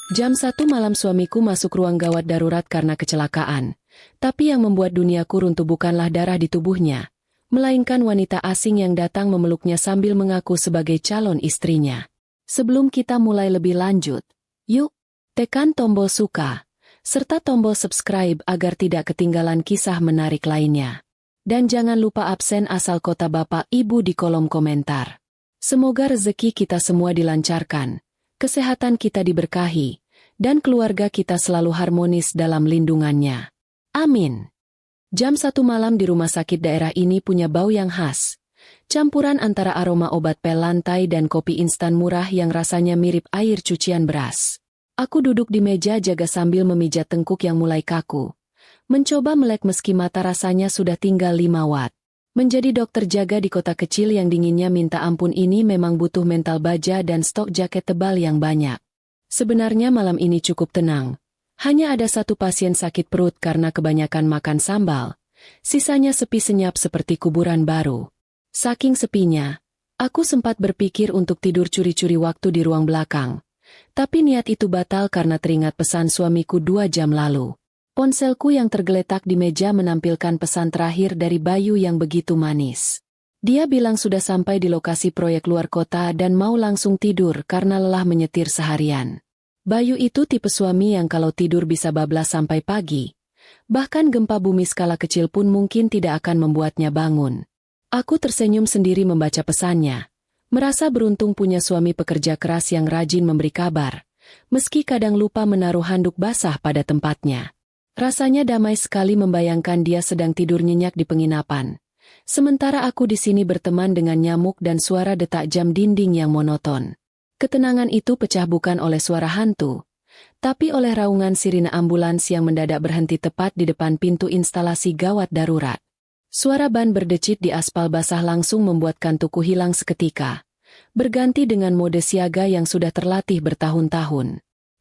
Jam 1 malam suamiku masuk ruang gawat darurat karena kecelakaan. Tapi yang membuat duniaku runtuh bukanlah darah di tubuhnya, melainkan wanita asing yang datang memeluknya sambil mengaku sebagai calon istrinya. Sebelum kita mulai lebih lanjut, yuk, tekan tombol suka, serta tombol subscribe agar tidak ketinggalan kisah menarik lainnya. Dan jangan lupa absen asal kota Bapak Ibu di kolom komentar. Semoga rezeki kita semua dilancarkan, kesehatan kita diberkahi, dan keluarga kita selalu harmonis dalam lindungannya. Amin. Jam 1 malam di rumah sakit daerah ini punya bau yang khas. Campuran antara aroma obat pel lantai dan kopi instan murah yang rasanya mirip air cucian beras. Aku duduk di meja jaga sambil memijat tengkuk yang mulai kaku. Mencoba melek meski mata rasanya sudah tinggal 5 watt. Menjadi dokter jaga di kota kecil yang dinginnya minta ampun ini memang butuh mental baja dan stok jaket tebal yang banyak. Sebenarnya malam ini cukup tenang. Hanya ada satu pasien sakit perut karena kebanyakan makan sambal. Sisanya sepi senyap seperti kuburan baru. Saking sepinya, aku sempat berpikir untuk tidur curi-curi waktu di ruang belakang. Tapi niat itu batal karena teringat pesan suamiku 2 jam lalu. Ponselku yang tergeletak di meja menampilkan pesan terakhir dari Bayu yang begitu manis. Dia bilang sudah sampai di lokasi proyek luar kota dan mau langsung tidur karena lelah menyetir seharian. Bayu itu tipe suami yang kalau tidur bisa bablas sampai pagi. Bahkan gempa bumi skala kecil pun mungkin tidak akan membuatnya bangun. Aku tersenyum sendiri membaca pesannya. Merasa beruntung punya suami pekerja keras yang rajin memberi kabar. Meski kadang lupa menaruh handuk basah pada tempatnya. Rasanya damai sekali membayangkan dia sedang tidur nyenyak di penginapan. Sementara aku di sini berteman dengan nyamuk dan suara detak jam dinding yang monoton. Ketenangan itu pecah bukan oleh suara hantu, tapi oleh raungan sirine ambulans yang mendadak berhenti tepat di depan pintu instalasi gawat darurat. Suara ban berdecit di aspal basah langsung membuat kantukku hilang seketika, berganti dengan mode siaga yang sudah terlatih bertahun-tahun.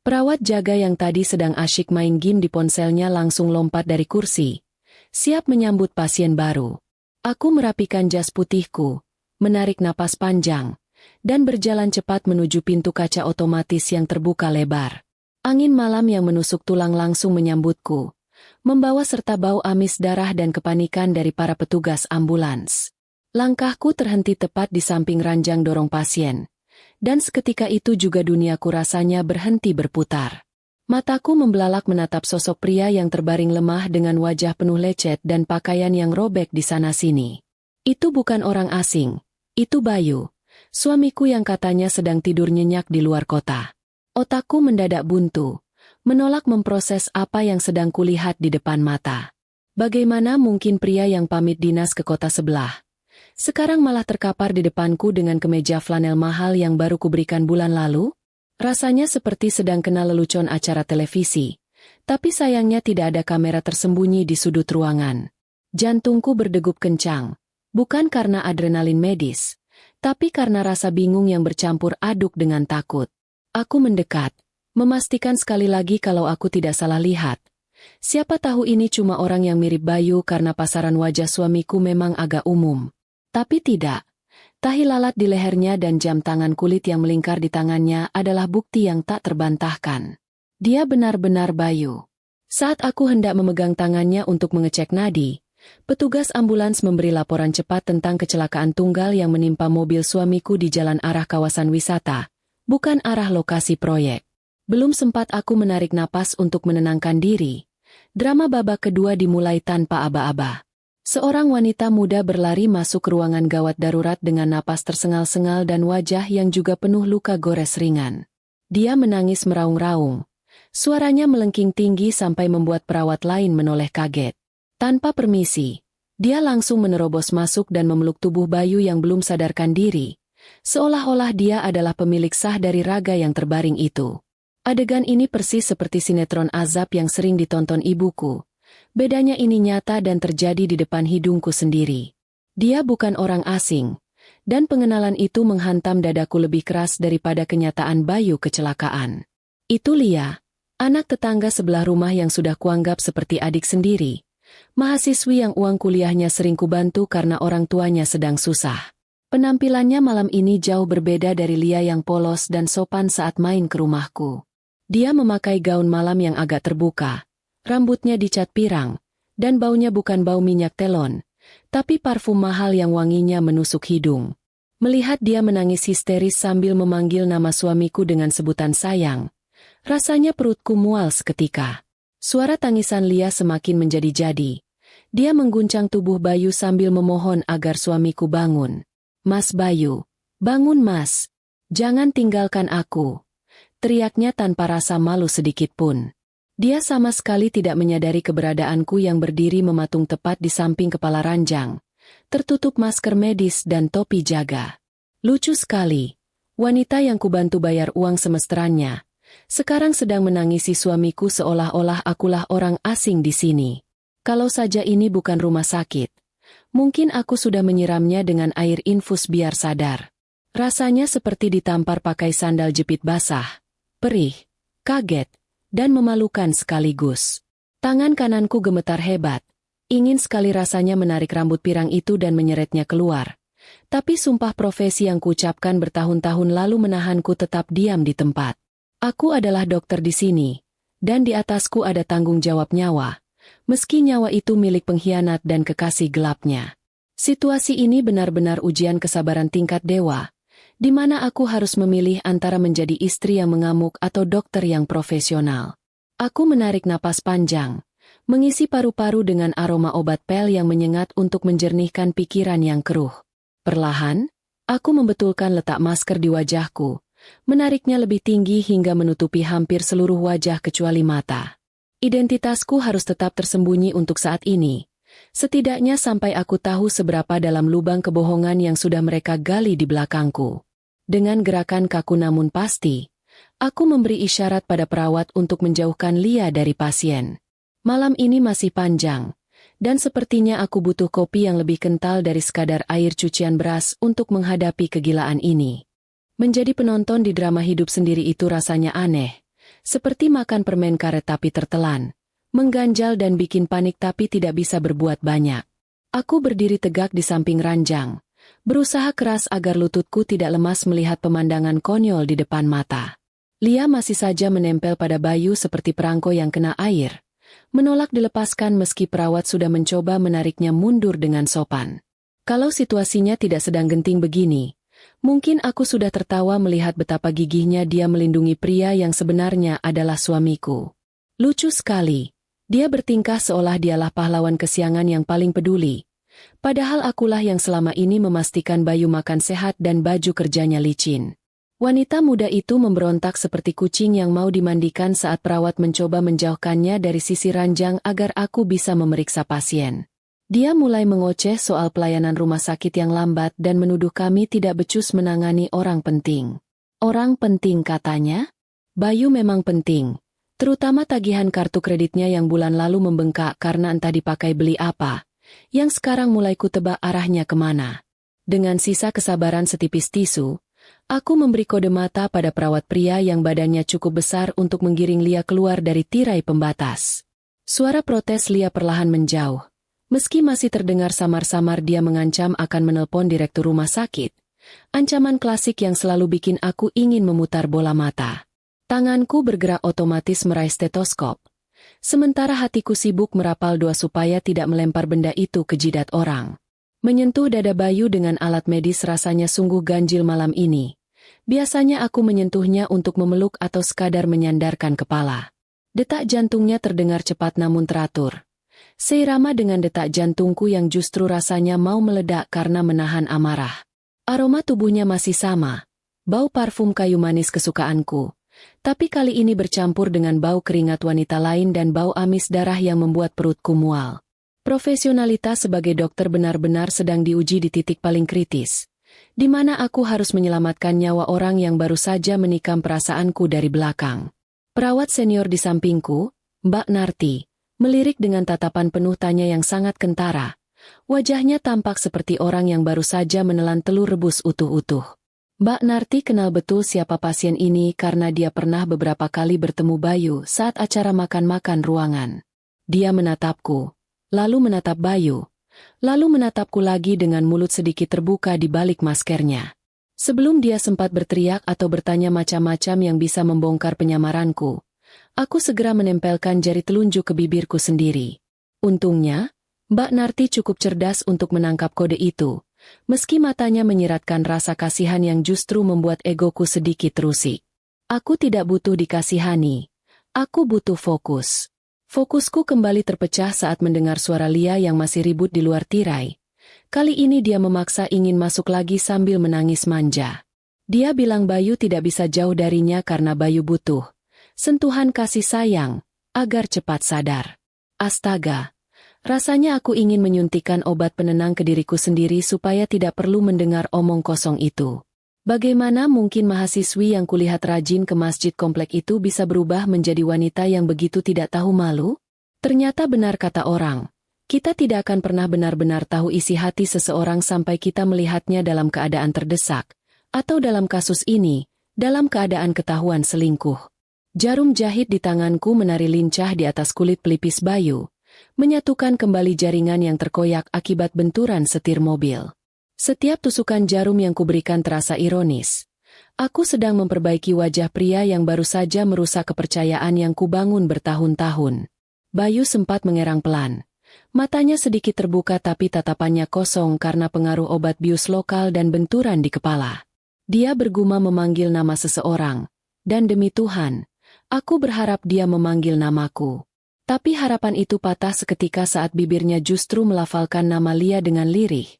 Perawat jaga yang tadi sedang asyik main game di ponselnya langsung lompat dari kursi, siap menyambut pasien baru. Aku merapikan jas putihku, menarik napas panjang, dan berjalan cepat menuju pintu kaca otomatis yang terbuka lebar. Angin malam yang menusuk tulang langsung menyambutku, membawa serta bau amis darah dan kepanikan dari para petugas ambulans. Langkahku terhenti tepat di samping ranjang dorong pasien, dan seketika itu juga duniaku rasanya berhenti berputar. Mataku membelalak menatap sosok pria yang terbaring lemah dengan wajah penuh lecet dan pakaian yang robek di sana-sini. Itu bukan orang asing, itu Bayu. Suamiku yang katanya sedang tidur nyenyak di luar kota. Otakku mendadak buntu, menolak memproses apa yang sedang kulihat di depan mata. Bagaimana mungkin pria yang pamit dinas ke kota sebelah, sekarang malah terkapar di depanku dengan kemeja flanel mahal yang baru kuberikan bulan lalu? Rasanya seperti sedang kena lelucon acara televisi, tapi sayangnya tidak ada kamera tersembunyi di sudut ruangan. Jantungku berdegup kencang, bukan karena adrenalin medis, tapi karena rasa bingung yang bercampur aduk dengan takut. Aku mendekat, memastikan sekali lagi kalau aku tidak salah lihat. Siapa tahu ini cuma orang yang mirip Bayu karena pasaran wajah suamiku memang agak umum. Tapi tidak. Tahi lalat di lehernya dan jam tangan kulit yang melingkar di tangannya adalah bukti yang tak terbantahkan. Dia benar-benar Bayu. Saat aku hendak memegang tangannya untuk mengecek nadi, petugas ambulans memberi laporan cepat tentang kecelakaan tunggal yang menimpa mobil suamiku di jalan arah kawasan wisata, bukan arah lokasi proyek. Belum sempat aku menarik napas untuk menenangkan diri. Drama babak kedua dimulai tanpa aba-aba. Seorang wanita muda berlari masuk ke ruangan gawat darurat dengan napas tersengal-sengal dan wajah yang juga penuh luka gores ringan. Dia menangis meraung-raung. Suaranya melengking tinggi sampai membuat perawat lain menoleh kaget. Tanpa permisi, dia langsung menerobos masuk dan memeluk tubuh Bayu yang belum sadarkan diri, seolah-olah dia adalah pemilik sah dari raga yang terbaring itu. Adegan ini persis seperti sinetron azab yang sering ditonton ibuku. Bedanya ini nyata dan terjadi di depan hidungku sendiri. Dia bukan orang asing, dan pengenalan itu menghantam dadaku lebih keras daripada kenyataan Bayu kecelakaan. Itu Lia, anak tetangga sebelah rumah yang sudah kuanggap seperti adik sendiri. Mahasiswi yang uang kuliahnya sering kubantu karena orang tuanya sedang susah. Penampilannya malam ini jauh berbeda dari Lia yang polos dan sopan saat main ke rumahku. Dia memakai gaun malam yang agak terbuka, rambutnya dicat pirang, dan baunya bukan bau minyak telon, tapi parfum mahal yang wanginya menusuk hidung. Melihat dia menangis histeris sambil memanggil nama suamiku dengan sebutan sayang, rasanya perutku mual seketika. Suara tangisan Lia semakin menjadi-jadi. Dia mengguncang tubuh Bayu sambil memohon agar suamiku bangun. "Mas Bayu, bangun mas. Jangan tinggalkan aku," teriaknya tanpa rasa malu sedikit pun. Dia sama sekali tidak menyadari keberadaanku yang berdiri mematung tepat di samping kepala ranjang, tertutup masker medis dan topi jaga. Lucu sekali, wanita yang kubantu bayar uang semesterannya, sekarang sedang menangisi suamiku seolah-olah akulah orang asing di sini. Kalau saja ini bukan rumah sakit, mungkin aku sudah menyiramnya dengan air infus biar sadar. Rasanya seperti ditampar pakai sandal jepit basah, perih, kaget, dan memalukan sekaligus. Tangan kananku gemetar hebat, ingin sekali rasanya menarik rambut pirang itu dan menyeretnya keluar. Tapi sumpah profesi yang kuucapkan bertahun-tahun lalu menahanku tetap diam di tempat. Aku adalah dokter di sini, dan di atasku ada tanggung jawab nyawa, meski nyawa itu milik pengkhianat dan kekasih gelapnya. Situasi ini benar-benar ujian kesabaran tingkat dewa, di mana aku harus memilih antara menjadi istri yang mengamuk atau dokter yang profesional. Aku menarik napas panjang, mengisi paru-paru dengan aroma obat pel yang menyengat untuk menjernihkan pikiran yang keruh. Perlahan, aku membetulkan letak masker di wajahku, menariknya lebih tinggi hingga menutupi hampir seluruh wajah kecuali mata. Identitasku harus tetap tersembunyi untuk saat ini, setidaknya sampai aku tahu seberapa dalam lubang kebohongan yang sudah mereka gali di belakangku. Dengan gerakan kaku namun pasti, aku memberi isyarat pada perawat untuk menjauhkan Lia dari pasien. Malam ini masih panjang, dan sepertinya aku butuh kopi yang lebih kental dari sekadar air cucian beras untuk menghadapi kegilaan ini. Menjadi penonton di drama hidup sendiri itu rasanya aneh, seperti makan permen karet tapi tertelan, mengganjal dan bikin panik tapi tidak bisa berbuat banyak. Aku berdiri tegak di samping ranjang, berusaha keras agar lututku tidak lemas melihat pemandangan konyol di depan mata. Lia masih saja menempel pada Bayu seperti perangko yang kena air, menolak dilepaskan meski perawat sudah mencoba menariknya mundur dengan sopan. Kalau situasinya tidak sedang genting begini, mungkin aku sudah tertawa melihat betapa gigihnya dia melindungi pria yang sebenarnya adalah suamiku. Lucu sekali, dia bertingkah seolah dialah pahlawan kesiangan yang paling peduli. Padahal akulah yang selama ini memastikan Bayu makan sehat dan baju kerjanya licin. Wanita muda itu memberontak seperti kucing yang mau dimandikan saat perawat mencoba menjauhkannya dari sisi ranjang agar aku bisa memeriksa pasien. Dia mulai mengoceh soal pelayanan rumah sakit yang lambat dan menuduh kami tidak becus menangani orang penting. Orang penting katanya? Bayu memang penting, terutama tagihan kartu kreditnya yang bulan lalu membengkak karena entah dipakai beli apa, yang sekarang mulai kutebak arahnya kemana. Dengan sisa kesabaran setipis tisu, aku memberi kode mata pada perawat pria yang badannya cukup besar untuk menggiring Lia keluar dari tirai pembatas. Suara protes Lia perlahan menjauh. Meski masih terdengar samar-samar dia mengancam akan menelpon direktur rumah sakit. Ancaman klasik yang selalu bikin aku ingin memutar bola mata. Tanganku bergerak otomatis meraih stetoskop, sementara hatiku sibuk merapal doa supaya tidak melempar benda itu ke jidat orang. Menyentuh dada Bayu dengan alat medis rasanya sungguh ganjil malam ini. Biasanya aku menyentuhnya untuk memeluk atau sekadar menyandarkan kepala. Detak jantungnya terdengar cepat namun teratur, seirama dengan detak jantungku yang justru rasanya mau meledak karena menahan amarah. Aroma tubuhnya masih sama, bau parfum kayu manis kesukaanku. Tapi kali ini bercampur dengan bau keringat wanita lain dan bau amis darah yang membuat perutku mual. Profesionalitas sebagai dokter benar-benar sedang diuji di titik paling kritis, di mana aku harus menyelamatkan nyawa orang yang baru saja menikam perasaanku dari belakang. Perawat senior di sampingku, Mbak Narti, melirik dengan tatapan penuh tanya yang sangat kentara. Wajahnya tampak seperti orang yang baru saja menelan telur rebus utuh-utuh. Mbak Narti kenal betul siapa pasien ini karena dia pernah beberapa kali bertemu Bayu saat acara makan-makan ruangan. Dia menatapku, lalu menatap Bayu, lalu menatapku lagi dengan mulut sedikit terbuka di balik maskernya. Sebelum dia sempat berteriak atau bertanya macam-macam yang bisa membongkar penyamaranku, Aku segera menempelkan jari telunjuk ke bibirku sendiri. Untungnya, Mbak Narti cukup cerdas untuk menangkap kode itu, meski matanya menyiratkan rasa kasihan yang justru membuat egoku sedikit terusik. Aku tidak butuh dikasihani. Aku butuh fokus. Fokusku kembali terpecah saat mendengar suara Lia yang masih ribut di luar tirai. Kali ini dia memaksa ingin masuk lagi sambil menangis manja. Dia bilang Bayu tidak bisa jauh darinya karena Bayu butuh sentuhan kasih sayang, agar cepat sadar. Astaga, rasanya aku ingin menyuntikkan obat penenang ke diriku sendiri supaya tidak perlu mendengar omong kosong itu. Bagaimana mungkin mahasiswi yang kulihat rajin ke masjid komplek itu bisa berubah menjadi wanita yang begitu tidak tahu malu? Ternyata benar kata orang, kita tidak akan pernah benar-benar tahu isi hati seseorang sampai kita melihatnya dalam keadaan terdesak, atau dalam kasus ini, dalam keadaan ketahuan selingkuh. Jarum jahit di tanganku menari lincah di atas kulit pelipis Bayu, menyatukan kembali jaringan yang terkoyak akibat benturan setir mobil. Setiap tusukan jarum yang kuberikan terasa ironis. Aku sedang memperbaiki wajah pria yang baru saja merusak kepercayaan yang kubangun bertahun-tahun. Bayu sempat mengerang pelan. Matanya sedikit terbuka tapi tatapannya kosong karena pengaruh obat bius lokal dan benturan di kepala. Dia bergumam memanggil nama seseorang, dan demi Tuhan, aku berharap dia memanggil namaku. Tapi harapan itu patah seketika saat bibirnya justru melafalkan nama Lia dengan lirih.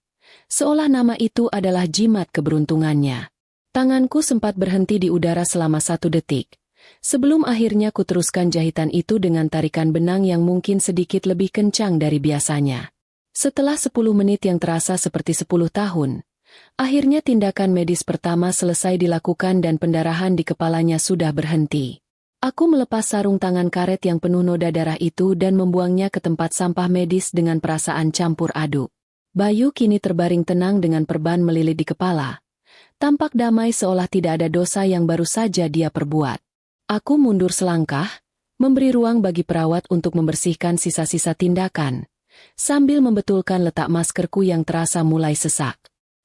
Seolah nama itu adalah jimat keberuntungannya. Tanganku sempat berhenti di udara selama 1 detik. Sebelum akhirnya kuteruskan jahitan itu dengan tarikan benang yang mungkin sedikit lebih kencang dari biasanya. Setelah 10 menit yang terasa seperti 10 tahun, akhirnya tindakan medis pertama selesai dilakukan dan pendarahan di kepalanya sudah berhenti. Aku melepas sarung tangan karet yang penuh noda darah itu dan membuangnya ke tempat sampah medis dengan perasaan campur aduk. Bayu kini terbaring tenang dengan perban melilit di kepala. Tampak damai seolah tidak ada dosa yang baru saja dia perbuat. Aku mundur selangkah, memberi ruang bagi perawat untuk membersihkan sisa-sisa tindakan, sambil membetulkan letak maskerku yang terasa mulai sesak.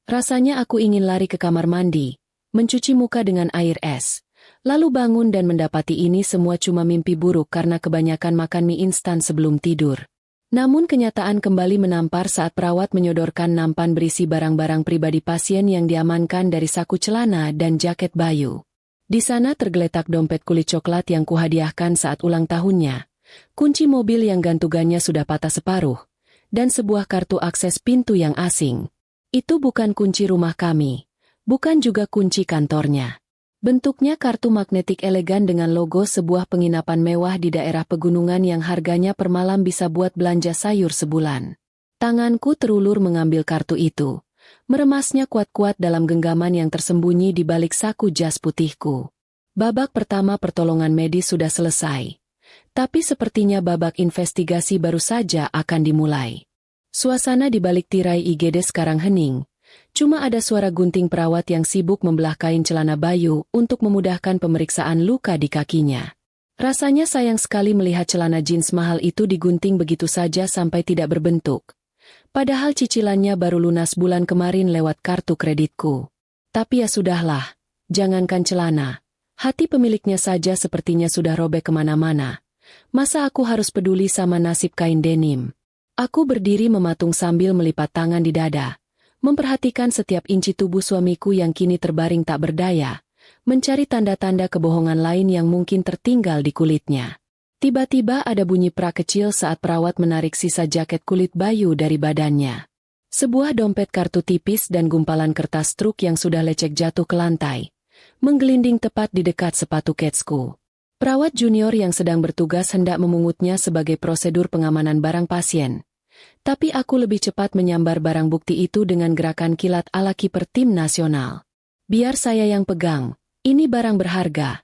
Rasanya aku ingin lari ke kamar mandi, mencuci muka dengan air es. Lalu bangun dan mendapati ini semua cuma mimpi buruk karena kebanyakan makan mie instan sebelum tidur. Namun kenyataan kembali menampar saat perawat menyodorkan nampan berisi barang-barang pribadi pasien yang diamankan dari saku celana dan jaket Bayu. Di sana tergeletak dompet kulit coklat yang kuhadiahkan saat ulang tahunnya, kunci mobil yang gantungannya sudah patah separuh, dan sebuah kartu akses pintu yang asing. Itu bukan kunci rumah kami, bukan juga kunci kantornya. Bentuknya kartu magnetik elegan dengan logo sebuah penginapan mewah di daerah pegunungan yang harganya per malam bisa buat belanja sayur sebulan. Tanganku terulur mengambil kartu itu, meremasnya kuat-kuat dalam genggaman yang tersembunyi di balik saku jas putihku. Babak pertama pertolongan medis sudah selesai, tapi sepertinya babak investigasi baru saja akan dimulai. Suasana di balik tirai IGD sekarang hening. Cuma ada suara gunting perawat yang sibuk membelah kain celana Bayu untuk memudahkan pemeriksaan luka di kakinya. Rasanya sayang sekali melihat celana jeans mahal itu digunting begitu saja sampai tidak berbentuk. Padahal cicilannya baru lunas bulan kemarin lewat kartu kreditku. Tapi ya sudahlah, jangankan celana. Hati pemiliknya saja sepertinya sudah robek kemana-mana. Masa aku harus peduli sama nasib kain denim? Aku berdiri mematung sambil melipat tangan di dada. Memperhatikan setiap inci tubuh suamiku yang kini terbaring tak berdaya, mencari tanda-tanda kebohongan lain yang mungkin tertinggal di kulitnya. Tiba-tiba ada bunyi prak kecil saat perawat menarik sisa jaket kulit Bayu dari badannya. Sebuah dompet kartu tipis dan gumpalan kertas truk yang sudah lecek jatuh ke lantai, menggelinding tepat di dekat sepatu ketsku. Perawat junior yang sedang bertugas hendak memungutnya sebagai prosedur pengamanan barang pasien. Tapi aku lebih cepat menyambar barang bukti itu dengan gerakan kilat ala kiper tim nasional. Biar saya yang pegang, ini barang berharga.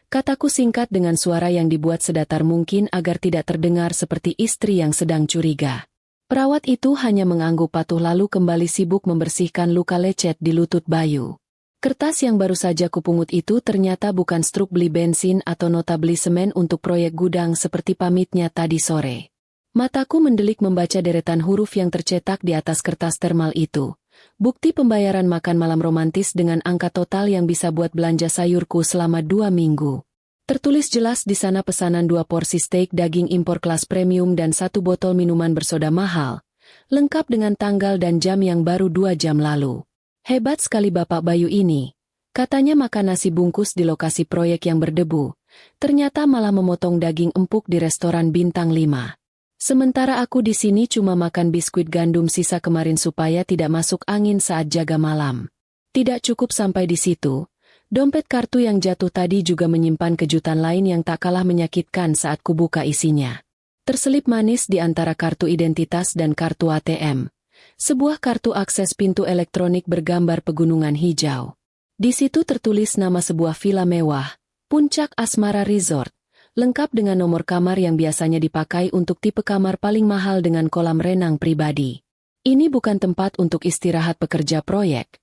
Kataku singkat dengan suara yang dibuat sedatar mungkin agar tidak terdengar seperti istri yang sedang curiga. Perawat itu hanya mengangguk patuh lalu kembali sibuk membersihkan luka lecet di lutut Bayu. Kertas yang baru saja kupungut itu ternyata bukan struk beli bensin atau nota beli semen untuk proyek gudang seperti pamitnya tadi sore. Mataku mendelik membaca deretan huruf yang tercetak di atas kertas termal itu. Bukti pembayaran makan malam romantis dengan angka total yang bisa buat belanja sayurku selama 2 minggu. Tertulis jelas di sana pesanan 2 porsi steak daging impor kelas premium dan 1 botol minuman bersoda mahal, lengkap dengan tanggal dan jam yang baru 2 jam lalu. Hebat sekali Bapak Bayu ini. Katanya makan nasi bungkus di lokasi proyek yang berdebu, ternyata malah memotong daging empuk di restoran bintang 5. Sementara aku di sini cuma makan biskuit gandum sisa kemarin supaya tidak masuk angin saat jaga malam. Tidak cukup sampai di situ. Dompet kartu yang jatuh tadi juga menyimpan kejutan lain yang tak kalah menyakitkan saat kubuka isinya. Terselip manis di antara kartu identitas dan kartu ATM. Sebuah kartu akses pintu elektronik bergambar pegunungan hijau. Di situ tertulis nama sebuah villa mewah, Puncak Asmara Resort, lengkap dengan nomor kamar yang biasanya dipakai untuk tipe kamar paling mahal dengan kolam renang pribadi. Ini bukan tempat untuk istirahat pekerja proyek.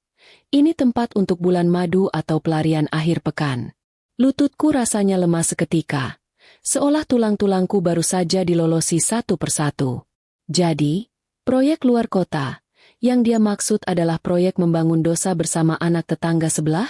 Ini tempat untuk bulan madu atau pelarian akhir pekan. Lututku rasanya lemas seketika. Seolah tulang-tulangku baru saja dilolosi satu persatu. Jadi, proyek luar kota, yang dia maksud adalah proyek membangun dosa bersama anak tetangga sebelah?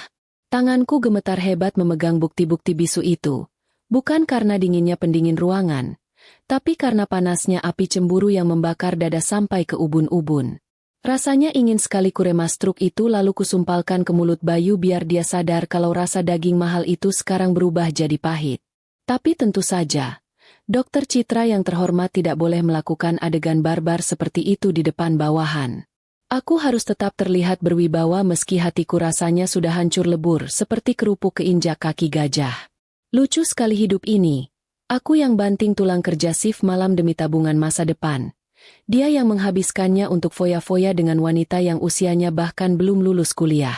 Tanganku gemetar hebat memegang bukti-bukti bisu itu. Bukan karena dinginnya pendingin ruangan, tapi karena panasnya api cemburu yang membakar dada sampai ke ubun-ubun. Rasanya ingin sekali kuremas truk itu lalu kusumpalkan ke mulut Bayu biar dia sadar kalau rasa daging mahal itu sekarang berubah jadi pahit. Tapi tentu saja, Dokter Citra yang terhormat tidak boleh melakukan adegan barbar seperti itu di depan bawahan. Aku harus tetap terlihat berwibawa meski hatiku rasanya sudah hancur lebur seperti kerupuk keinjak kaki gajah. Lucu sekali hidup ini. Aku yang banting tulang kerja shift malam demi tabungan masa depan. Dia yang menghabiskannya untuk foya-foya dengan wanita yang usianya bahkan belum lulus kuliah.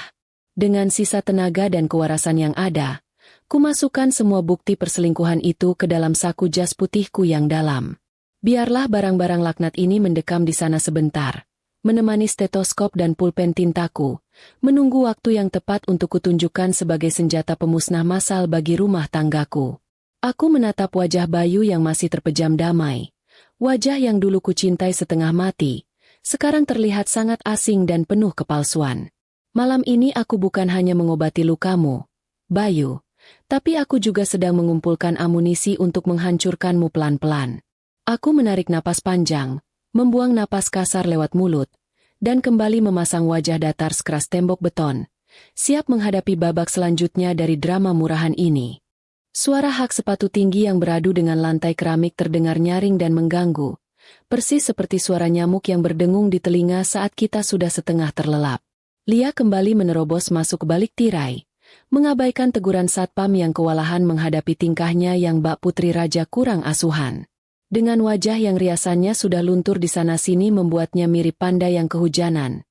Dengan sisa tenaga dan kewarasan yang ada, kumasukkan semua bukti perselingkuhan itu ke dalam saku jas putihku yang dalam. Biarlah barang-barang laknat ini mendekam di sana sebentar, menemani stetoskop dan pulpen tintaku, menunggu waktu yang tepat untuk kutunjukkan sebagai senjata pemusnah massal bagi rumah tanggaku. Aku menatap wajah Bayu yang masih terpejam damai. Wajah yang dulu kucintai setengah mati, sekarang terlihat sangat asing dan penuh kepalsuan. Malam ini aku bukan hanya mengobati lukamu, Bayu, tapi aku juga sedang mengumpulkan amunisi untuk menghancurkanmu pelan-pelan. Aku menarik napas panjang, membuang napas kasar lewat mulut, dan kembali memasang wajah datar sekeras tembok beton, siap menghadapi babak selanjutnya dari drama murahan ini. Suara hak sepatu tinggi yang beradu dengan lantai keramik terdengar nyaring dan mengganggu, persis seperti suara nyamuk yang berdengung di telinga saat kita sudah setengah terlelap. Lia kembali menerobos masuk ke balik tirai, mengabaikan teguran satpam yang kewalahan menghadapi tingkahnya yang Mbak Putri Raja kurang asuhan. Dengan wajah yang riasannya sudah luntur di sana-sini membuatnya mirip panda yang kehujanan.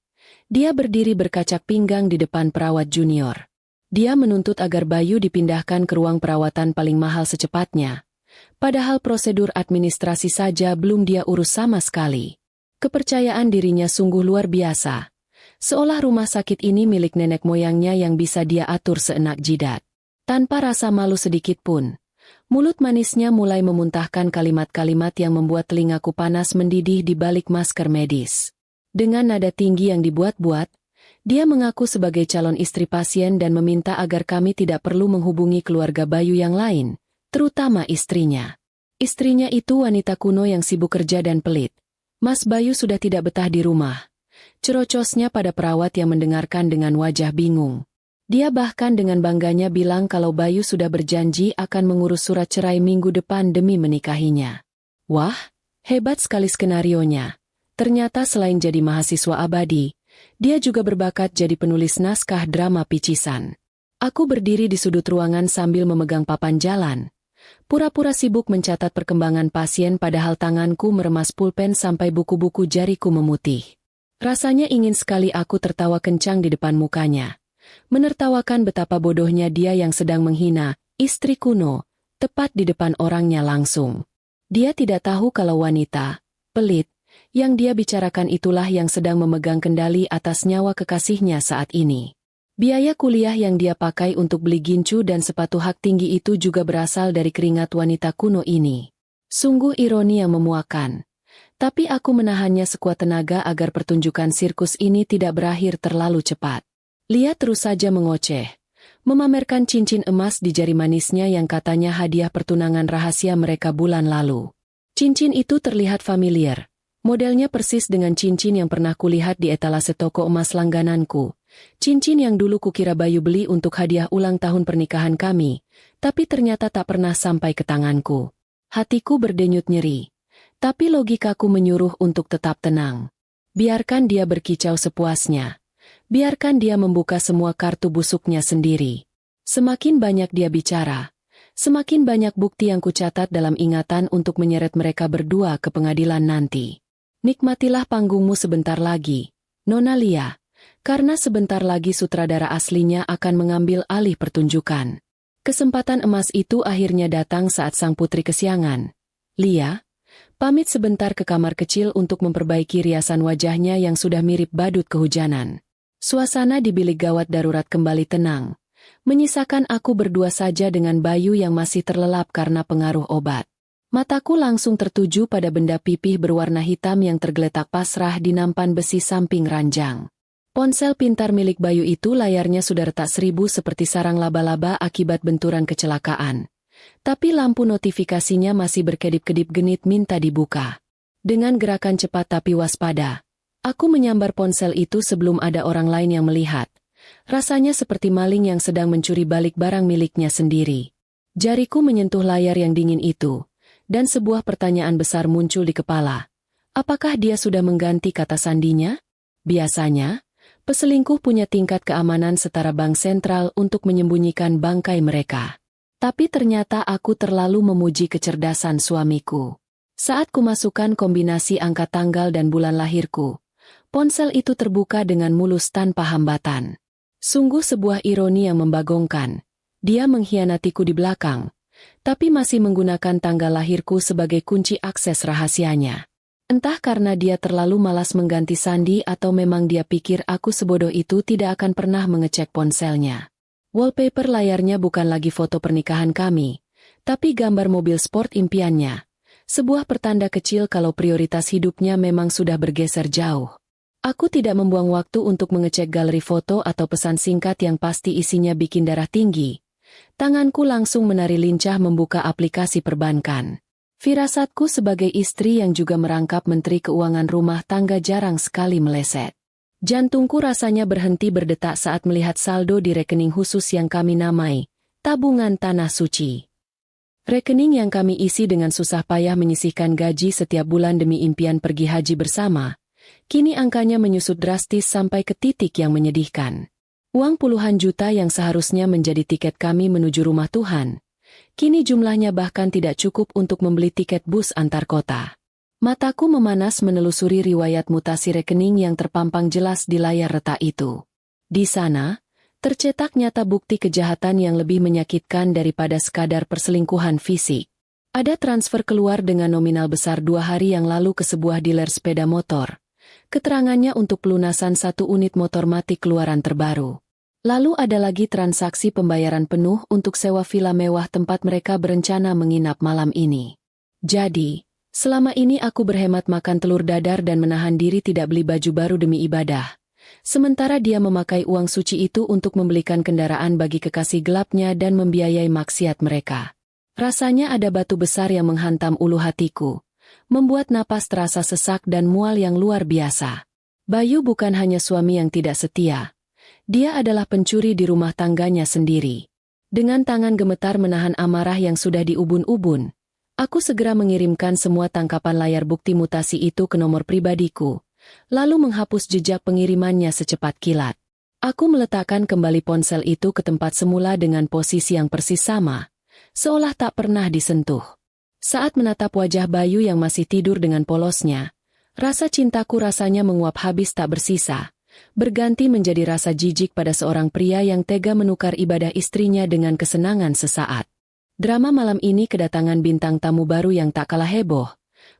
Dia berdiri berkacak pinggang di depan perawat junior. Dia menuntut agar Bayu dipindahkan ke ruang perawatan paling mahal secepatnya. Padahal prosedur administrasi saja belum dia urus sama sekali. Kepercayaan dirinya sungguh luar biasa. Seolah rumah sakit ini milik nenek moyangnya yang bisa dia atur seenak jidat. Tanpa rasa malu sedikit pun, mulut manisnya mulai memuntahkan kalimat-kalimat yang membuat telingaku panas mendidih di balik masker medis. Dengan nada tinggi yang dibuat-buat, dia mengaku sebagai calon istri pasien dan meminta agar kami tidak perlu menghubungi keluarga Bayu yang lain, terutama istrinya. Istrinya itu wanita kuno yang sibuk kerja dan pelit. Mas Bayu sudah tidak betah di rumah. Cerocosnya pada perawat yang mendengarkan dengan wajah bingung. Dia bahkan dengan bangganya bilang kalau Bayu sudah berjanji akan mengurus surat cerai minggu depan demi menikahinya. Wah, hebat sekali skenarionya. Ternyata selain jadi mahasiswa abadi, dia juga berbakat jadi penulis naskah drama picisan. Aku berdiri di sudut ruangan sambil memegang papan jalan. Pura-pura sibuk mencatat perkembangan pasien padahal tanganku meremas pulpen sampai buku-buku jariku memutih. Rasanya ingin sekali aku tertawa kencang di depan mukanya. Menertawakan betapa bodohnya dia yang sedang menghina istri kuno, tepat di depan orangnya langsung. Dia tidak tahu kalau wanita, pelit, yang dia bicarakan itulah yang sedang memegang kendali atas nyawa kekasihnya saat ini. Biaya kuliah yang dia pakai untuk beli gincu dan sepatu hak tinggi itu juga berasal dari keringat wanita kuno ini. Sungguh ironi yang memuakan. Tapi aku menahannya sekuat tenaga agar pertunjukan sirkus ini tidak berakhir terlalu cepat. Lia terus saja mengoceh, memamerkan cincin emas di jari manisnya yang katanya hadiah pertunangan rahasia mereka bulan lalu. Cincin itu terlihat familiar. Modelnya persis dengan cincin yang pernah kulihat di etalase toko emas langgananku. Cincin yang dulu kukira Bayu beli untuk hadiah ulang tahun pernikahan kami, tapi ternyata tak pernah sampai ke tanganku. Hatiku berdenyut nyeri. Tapi logikaku menyuruh untuk tetap tenang. Biarkan dia berkicau sepuasnya. Biarkan dia membuka semua kartu busuknya sendiri. Semakin banyak dia bicara, semakin banyak bukti yang kucatat dalam ingatan untuk menyeret mereka berdua ke pengadilan nanti. Nikmatilah panggungmu sebentar lagi, Nona Lia, karena sebentar lagi sutradara aslinya akan mengambil alih pertunjukan. Kesempatan emas itu akhirnya datang saat sang putri kesiangan. Lia, pamit sebentar ke kamar kecil untuk memperbaiki riasan wajahnya yang sudah mirip badut kehujanan. Suasana di bilik gawat darurat kembali tenang, menyisakan aku berdua saja dengan Bayu yang masih terlelap karena pengaruh obat. Mataku langsung tertuju pada benda pipih berwarna hitam yang tergeletak pasrah di nampan besi samping ranjang. Ponsel pintar milik Bayu itu layarnya sudah retak 1000 seperti sarang laba-laba akibat benturan kecelakaan. Tapi lampu notifikasinya masih berkedip-kedip genit minta dibuka. Dengan gerakan cepat tapi waspada, aku menyambar ponsel itu sebelum ada orang lain yang melihat. Rasanya seperti maling yang sedang mencuri balik barang miliknya sendiri. Jariku menyentuh layar yang dingin itu, dan sebuah pertanyaan besar muncul di kepala. Apakah dia sudah mengganti kata sandinya? Biasanya, peselingkuh punya tingkat keamanan setara bank sentral untuk menyembunyikan bangkai mereka. Tapi ternyata aku terlalu memuji kecerdasan suamiku. Saat kumasukkan kombinasi angka tanggal dan bulan lahirku, ponsel itu terbuka dengan mulus tanpa hambatan. Sungguh sebuah ironi yang membagongkan. Dia mengkhianatiku di belakang, tapi masih menggunakan tanggal lahirku sebagai kunci akses rahasianya. Entah karena dia terlalu malas mengganti sandi atau memang dia pikir aku sebodoh itu tidak akan pernah mengecek ponselnya. Wallpaper layarnya bukan lagi foto pernikahan kami, tapi gambar mobil sport impiannya. Sebuah pertanda kecil kalau prioritas hidupnya memang sudah bergeser jauh. Aku tidak membuang waktu untuk mengecek galeri foto atau pesan singkat yang pasti isinya bikin darah tinggi. Tanganku langsung menari lincah membuka aplikasi perbankan. Firasatku sebagai istri yang juga merangkap Menteri Keuangan rumah tangga jarang sekali meleset. Jantungku rasanya berhenti berdetak saat melihat saldo di rekening khusus yang kami namai tabungan tanah suci. Rekening yang kami isi dengan susah payah menyisihkan gaji setiap bulan demi impian pergi haji bersama. Kini angkanya menyusut drastis sampai ke titik yang menyedihkan. Uang puluhan juta yang seharusnya menjadi tiket kami menuju rumah Tuhan, kini jumlahnya bahkan tidak cukup untuk membeli tiket bus antar kota. Mataku memanas menelusuri riwayat mutasi rekening yang terpampang jelas di layar retak itu. Di sana, tercetak nyata bukti kejahatan yang lebih menyakitkan daripada sekadar perselingkuhan fisik. Ada transfer keluar dengan nominal besar 2 hari yang lalu ke sebuah dealer sepeda motor. Keterangannya untuk pelunasan 1 unit motor matic keluaran terbaru. Lalu ada lagi transaksi pembayaran penuh untuk sewa villa mewah tempat mereka berencana menginap malam ini. Jadi, selama ini aku berhemat makan telur dadar dan menahan diri tidak beli baju baru demi ibadah. Sementara dia memakai uang suci itu untuk membelikan kendaraan bagi kekasih gelapnya dan membiayai maksiat mereka. Rasanya ada batu besar yang menghantam ulu hatiku, membuat napas terasa sesak dan mual yang luar biasa. Bayu bukan hanya suami yang tidak setia. Dia adalah pencuri di rumah tangganya sendiri. Dengan tangan gemetar menahan amarah yang sudah diubun-ubun, aku segera mengirimkan semua tangkapan layar bukti mutasi itu ke nomor pribadiku, lalu menghapus jejak pengirimannya secepat kilat. Aku meletakkan kembali ponsel itu ke tempat semula dengan posisi yang persis sama, seolah tak pernah disentuh. Saat menatap wajah Bayu yang masih tidur dengan polosnya, rasa cintaku rasanya menguap habis tak bersisa, berganti menjadi rasa jijik pada seorang pria yang tega menukar ibadah istrinya dengan kesenangan sesaat. Drama malam ini kedatangan bintang tamu baru yang tak kalah heboh,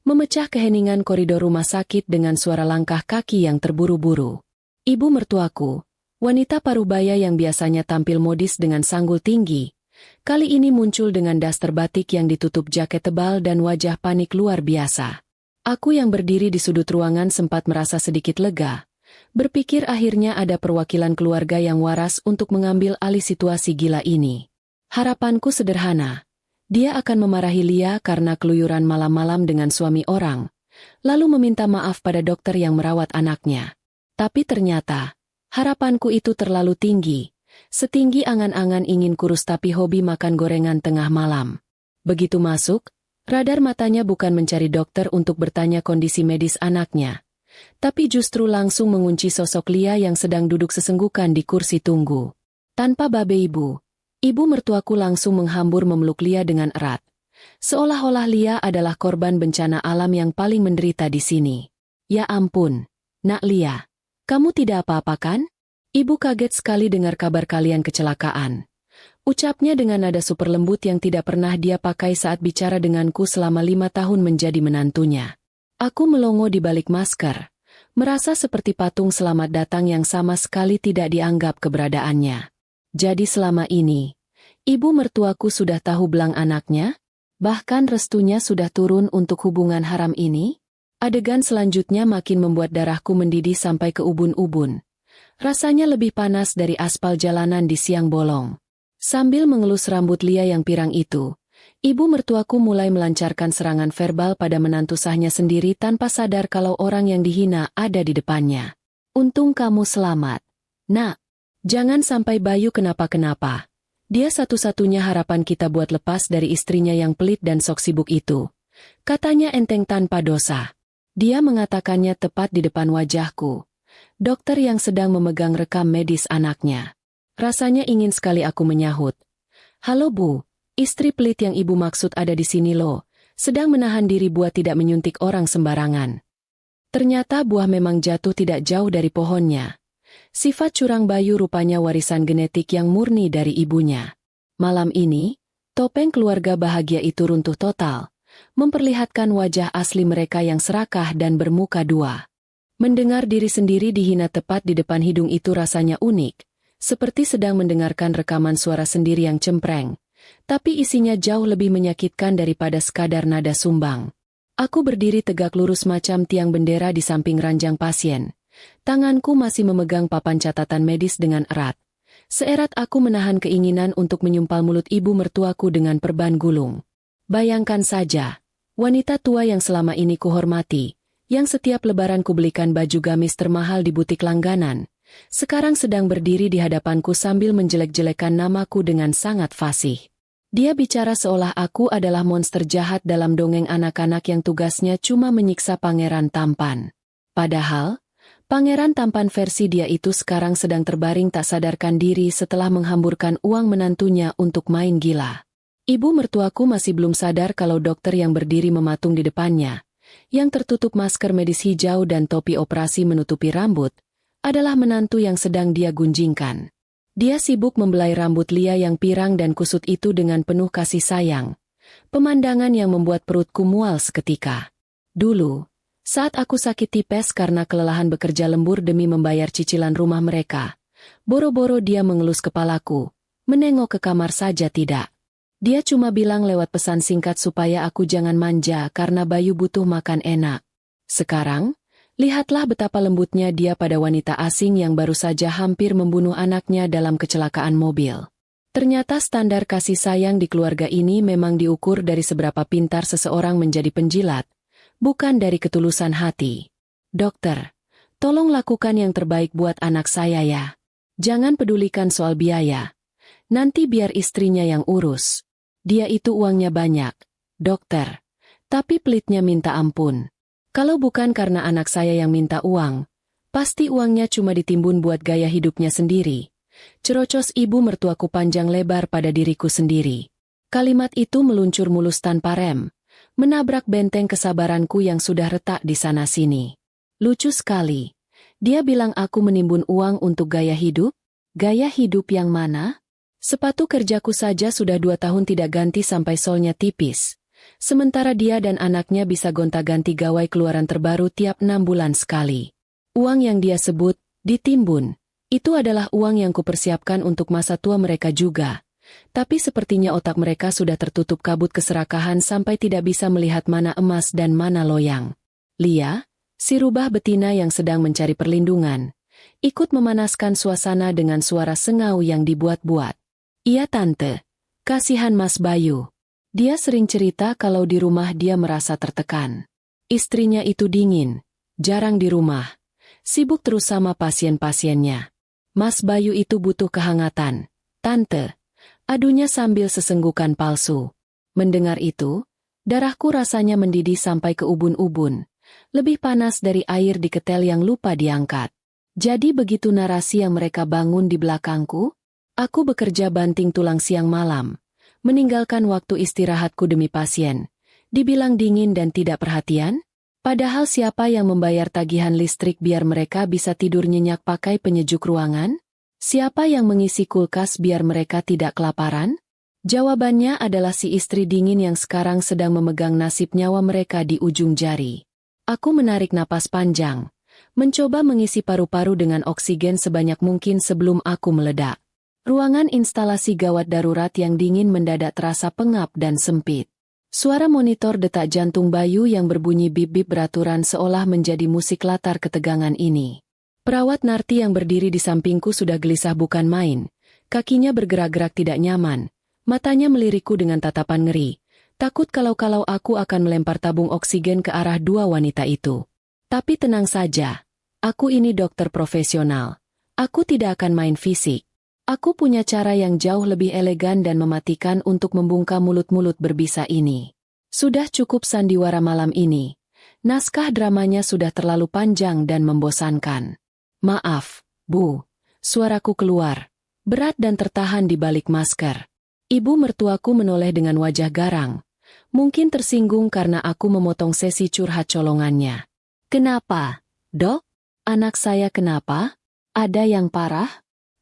memecah keheningan koridor rumah sakit dengan suara langkah kaki yang terburu-buru. Ibu mertuaku, wanita parubaya yang biasanya tampil modis dengan sanggul tinggi, kali ini muncul dengan daster batik yang ditutup jaket tebal dan wajah panik luar biasa. Aku yang berdiri di sudut ruangan sempat merasa sedikit lega, Berpikir akhirnya ada perwakilan keluarga yang waras untuk mengambil alih situasi gila ini. Harapanku sederhana. Dia akan memarahi Lia karena keluyuran malam-malam dengan suami orang, lalu meminta maaf pada dokter yang merawat anaknya. Tapi ternyata, harapanku itu terlalu tinggi. Setinggi angan-angan ingin kurus tapi hobi makan gorengan tengah malam. Begitu masuk, radar matanya bukan mencari dokter untuk bertanya kondisi medis anaknya, tapi justru langsung mengunci sosok Lia yang sedang duduk sesenggukan di kursi tunggu. Tanpa babe ibu mertuaku langsung menghambur memeluk Lia dengan erat. Seolah-olah Lia adalah korban bencana alam yang paling menderita di sini. Ya ampun, Nak Lia, kamu tidak apa-apa kan? Ibu kaget sekali dengar kabar kalian kecelakaan. Ucapnya dengan nada super lembut yang tidak pernah dia pakai saat bicara denganku selama 5 tahun menjadi menantunya. Aku melongo di balik masker, merasa seperti patung selamat datang yang sama sekali tidak dianggap keberadaannya. Jadi selama ini, ibu mertuaku sudah tahu belang anaknya? Bahkan restunya sudah turun untuk hubungan haram ini? Adegan selanjutnya makin membuat darahku mendidih sampai ke ubun-ubun. Rasanya lebih panas dari aspal jalanan di siang bolong. Sambil mengelus rambut Lia yang pirang itu, ibu mertuaku mulai melancarkan serangan verbal pada menantu sahnya sendiri tanpa sadar kalau orang yang dihina ada di depannya. Untung kamu selamat. Nak, jangan sampai Bayu kenapa-kenapa. Dia satu-satunya harapan kita buat lepas dari istrinya yang pelit dan sok sibuk itu. Katanya enteng tanpa dosa. Dia mengatakannya tepat di depan wajahku. Dokter yang sedang memegang rekam medis anaknya. Rasanya ingin sekali aku menyahut. Halo Bu, istri pelit yang ibu maksud ada di sini loh, sedang menahan diri buat tidak menyuntik orang sembarangan. Ternyata buah memang jatuh tidak jauh dari pohonnya. Sifat curang Bayu rupanya warisan genetik yang murni dari ibunya. Malam ini, topeng keluarga bahagia itu runtuh total, memperlihatkan wajah asli mereka yang serakah dan bermuka dua. Mendengar diri sendiri dihina tepat di depan hidung itu rasanya unik, seperti sedang mendengarkan rekaman suara sendiri yang cempreng, tapi isinya jauh lebih menyakitkan daripada sekadar nada sumbang. Aku berdiri tegak lurus macam tiang bendera di samping ranjang pasien. Tanganku masih memegang papan catatan medis dengan erat. Seerat aku menahan keinginan untuk menyumpal mulut ibu mertuaku dengan perban gulung. Bayangkan saja, wanita tua yang selama ini kuhormati, yang setiap lebaran kubelikan baju gamis termahal di butik langganan, sekarang sedang berdiri di hadapanku sambil menjelek-jelekan namaku dengan sangat fasih. Dia bicara seolah aku adalah monster jahat dalam dongeng anak-anak yang tugasnya cuma menyiksa pangeran tampan. Padahal, pangeran tampan versi dia itu sekarang sedang terbaring tak sadarkan diri setelah menghamburkan uang menantunya untuk main gila. Ibu mertuaku masih belum sadar kalau dokter yang berdiri mematung di depannya, yang tertutup masker medis hijau dan topi operasi menutupi rambut, adalah menantu yang sedang dia gunjingkan. Dia sibuk membelai rambut Lia yang pirang dan kusut itu dengan penuh kasih sayang. Pemandangan yang membuat perutku mual seketika. Dulu, saat aku sakit tipes karena kelelahan bekerja lembur demi membayar cicilan rumah mereka, boro-boro dia mengelus kepalaku, menengok ke kamar saja tidak. Dia cuma bilang lewat pesan singkat supaya aku jangan manja karena Bayu butuh makan enak. Sekarang, lihatlah betapa lembutnya dia pada wanita asing yang baru saja hampir membunuh anaknya dalam kecelakaan mobil. Ternyata standar kasih sayang di keluarga ini memang diukur dari seberapa pintar seseorang menjadi penjilat, bukan dari ketulusan hati. Dokter, tolong lakukan yang terbaik buat anak saya ya. Jangan pedulikan soal biaya. Nanti biar istrinya yang urus. Dia itu uangnya banyak, dokter. Tapi pelitnya minta ampun. Kalau bukan karena anak saya yang minta uang, pasti uangnya cuma ditimbun buat gaya hidupnya sendiri. Cerocos ibu mertuaku panjang lebar pada diriku sendiri. Kalimat itu meluncur mulus tanpa rem, menabrak benteng kesabaranku yang sudah retak di sana-sini. Lucu sekali. Dia bilang aku menimbun uang untuk gaya hidup? Gaya hidup yang mana? Sepatu kerjaku saja sudah 2 tahun tidak ganti sampai solnya tipis. Sementara dia dan anaknya bisa gonta-ganti gawai keluaran terbaru tiap 6 bulan sekali. Uang yang dia sebut, ditimbun, itu adalah uang yang kupersiapkan untuk masa tua mereka juga. Tapi sepertinya otak mereka sudah tertutup kabut keserakahan sampai tidak bisa melihat mana emas dan mana loyang. Lia, Si rubah betina yang sedang mencari perlindungan, ikut memanaskan suasana dengan suara sengau yang dibuat-buat. Iya tante, kasihan Mas Bayu. Dia sering cerita kalau di rumah dia merasa tertekan. Istrinya itu dingin, jarang di rumah, sibuk terus sama pasien-pasiennya. Mas Bayu itu butuh kehangatan, tante. Adunya sambil sesenggukan palsu. Mendengar itu, darahku rasanya mendidih sampai ke ubun-ubun. Lebih panas dari air di ketel yang lupa diangkat. Jadi begitu narasi yang mereka bangun di belakangku? Aku bekerja banting tulang siang malam, meninggalkan waktu istirahatku demi pasien. Dibilang dingin dan tidak perhatian? Padahal siapa yang membayar tagihan listrik biar mereka bisa tidur nyenyak pakai penyejuk ruangan? Siapa yang mengisi kulkas biar mereka tidak kelaparan? Jawabannya adalah si istri dingin yang sekarang sedang memegang nasib nyawa mereka di ujung jari. Aku menarik napas panjang, mencoba mengisi paru-paru dengan oksigen sebanyak mungkin sebelum aku meledak. Ruangan instalasi gawat darurat yang dingin mendadak terasa pengap dan sempit. Suara monitor detak jantung Bayu yang berbunyi bip-bip beraturan seolah menjadi musik latar ketegangan ini. Perawat Narti yang berdiri di sampingku sudah gelisah bukan main. Kakinya bergerak-gerak tidak nyaman. Matanya melirikku dengan tatapan ngeri. Takut kalau aku akan melempar tabung oksigen ke arah dua wanita itu. Tapi tenang saja. Aku ini dokter profesional. Aku tidak akan main fisik. Aku punya cara yang jauh lebih elegan dan mematikan untuk membungkam mulut-mulut berbisa ini. Sudah cukup sandiwara malam ini. Naskah dramanya sudah terlalu panjang dan membosankan. Maaf, Bu. Suaraku keluar. Berat dan tertahan di balik masker. Ibu mertuaku menoleh dengan wajah garang. Mungkin tersinggung karena aku memotong sesi curhat colongannya. Kenapa, Dok? Anak saya kenapa? Ada yang parah?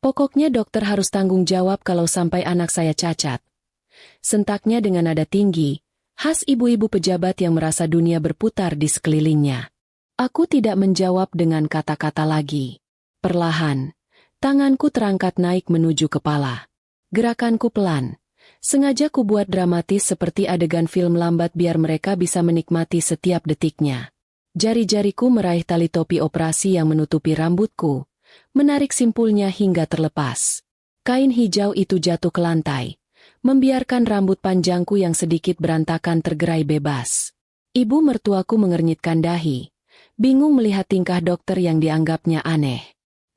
Pokoknya dokter harus tanggung jawab kalau sampai anak saya cacat. Sentaknya dengan nada tinggi, khas ibu-ibu pejabat yang merasa dunia berputar di sekelilingnya. Aku tidak menjawab dengan kata-kata lagi. Perlahan, tanganku terangkat naik menuju kepala. Gerakanku pelan. Sengaja ku buat dramatis seperti adegan film lambat biar mereka bisa menikmati setiap detiknya. Jari-jariku meraih tali topi operasi yang menutupi rambutku, menarik simpulnya hingga terlepas. Kain hijau itu jatuh ke lantai, membiarkan rambut panjangku yang sedikit berantakan tergerai bebas. Ibu mertuaku mengernyitkan dahi, bingung melihat tingkah dokter yang dianggapnya aneh.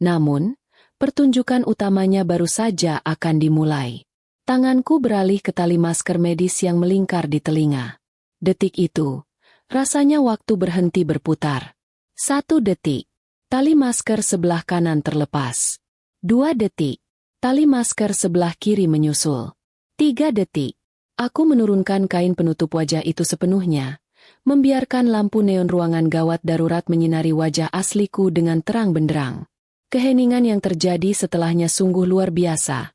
Namun, pertunjukan utamanya baru saja akan dimulai. Tanganku beralih ke tali masker medis yang melingkar di telinga. Detik itu, rasanya waktu berhenti berputar. 1 detik. Tali masker sebelah kanan terlepas. 2 detik. Tali masker sebelah kiri menyusul. 3 detik. Aku menurunkan kain penutup wajah itu sepenuhnya, membiarkan lampu neon ruangan gawat darurat menyinari wajah asliku dengan terang benderang. Keheningan yang terjadi setelahnya sungguh luar biasa.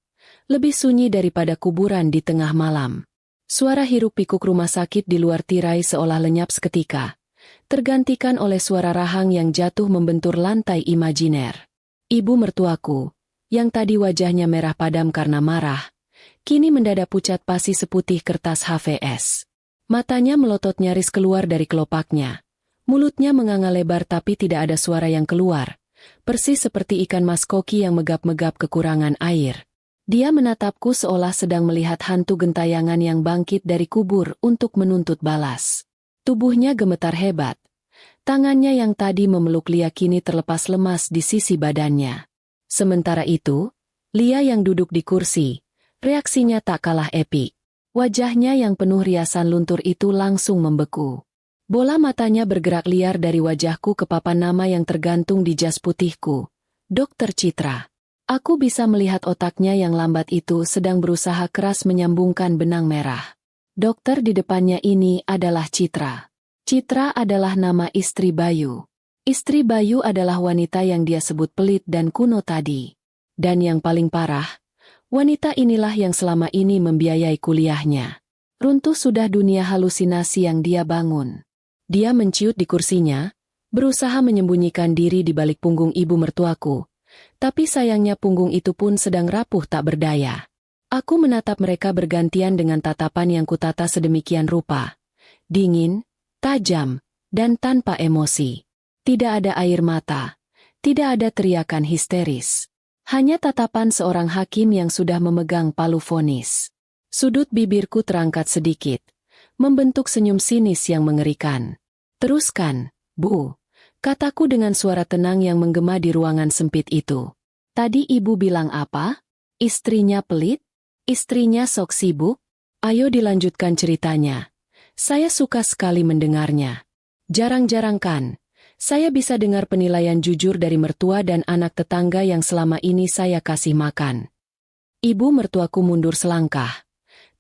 Lebih sunyi daripada kuburan di tengah malam. Suara hiruk-pikuk rumah sakit di luar tirai seolah lenyap seketika, tergantikan oleh suara rahang yang jatuh membentur lantai imajiner. Ibu mertuaku, yang tadi wajahnya merah padam karena marah, kini mendadak pucat pasi seputih kertas HVS. Matanya melotot nyaris keluar dari kelopaknya. Mulutnya menganga lebar tapi tidak ada suara yang keluar, persis seperti ikan mas koki yang megap-megap kekurangan air. Dia menatapku seolah sedang melihat hantu gentayangan yang bangkit dari kubur untuk menuntut balas. Tubuhnya gemetar hebat. Tangannya yang tadi memeluk Lia kini terlepas lemas di sisi badannya. Sementara itu, Lia yang duduk di kursi, reaksinya tak kalah epik. Wajahnya yang penuh riasan luntur itu langsung membeku. Bola matanya bergerak liar dari wajahku ke papan nama yang tergantung di jas putihku. Dokter Citra. Aku bisa melihat otaknya yang lambat itu sedang berusaha keras menyambungkan benang merah. Dokter di depannya ini adalah Citra. Citra adalah nama istri Bayu. Istri Bayu adalah wanita yang dia sebut pelit dan kuno tadi. Dan yang paling parah, wanita inilah yang selama ini membiayai kuliahnya. Runtuh sudah dunia halusinasi yang dia bangun. Dia menciut di kursinya, berusaha menyembunyikan diri di balik punggung ibu mertuaku. Tapi sayangnya punggung itu pun sedang rapuh tak berdaya. Aku menatap mereka bergantian dengan tatapan yang kutata sedemikian rupa. Dingin, tajam, dan tanpa emosi. Tidak ada air mata. Tidak ada teriakan histeris. Hanya tatapan seorang hakim yang sudah memegang palu vonis. Sudut bibirku terangkat sedikit, membentuk senyum sinis yang mengerikan. "Teruskan, Bu," kataku dengan suara tenang yang menggema di ruangan sempit itu. "Tadi Ibu bilang apa? Istrinya pelit? Istrinya sok sibuk? Ayo dilanjutkan ceritanya. Saya suka sekali mendengarnya. Jarang-jarang kan saya bisa dengar penilaian jujur dari mertua dan anak tetangga yang selama ini saya kasih makan." Ibu mertuaku mundur selangkah.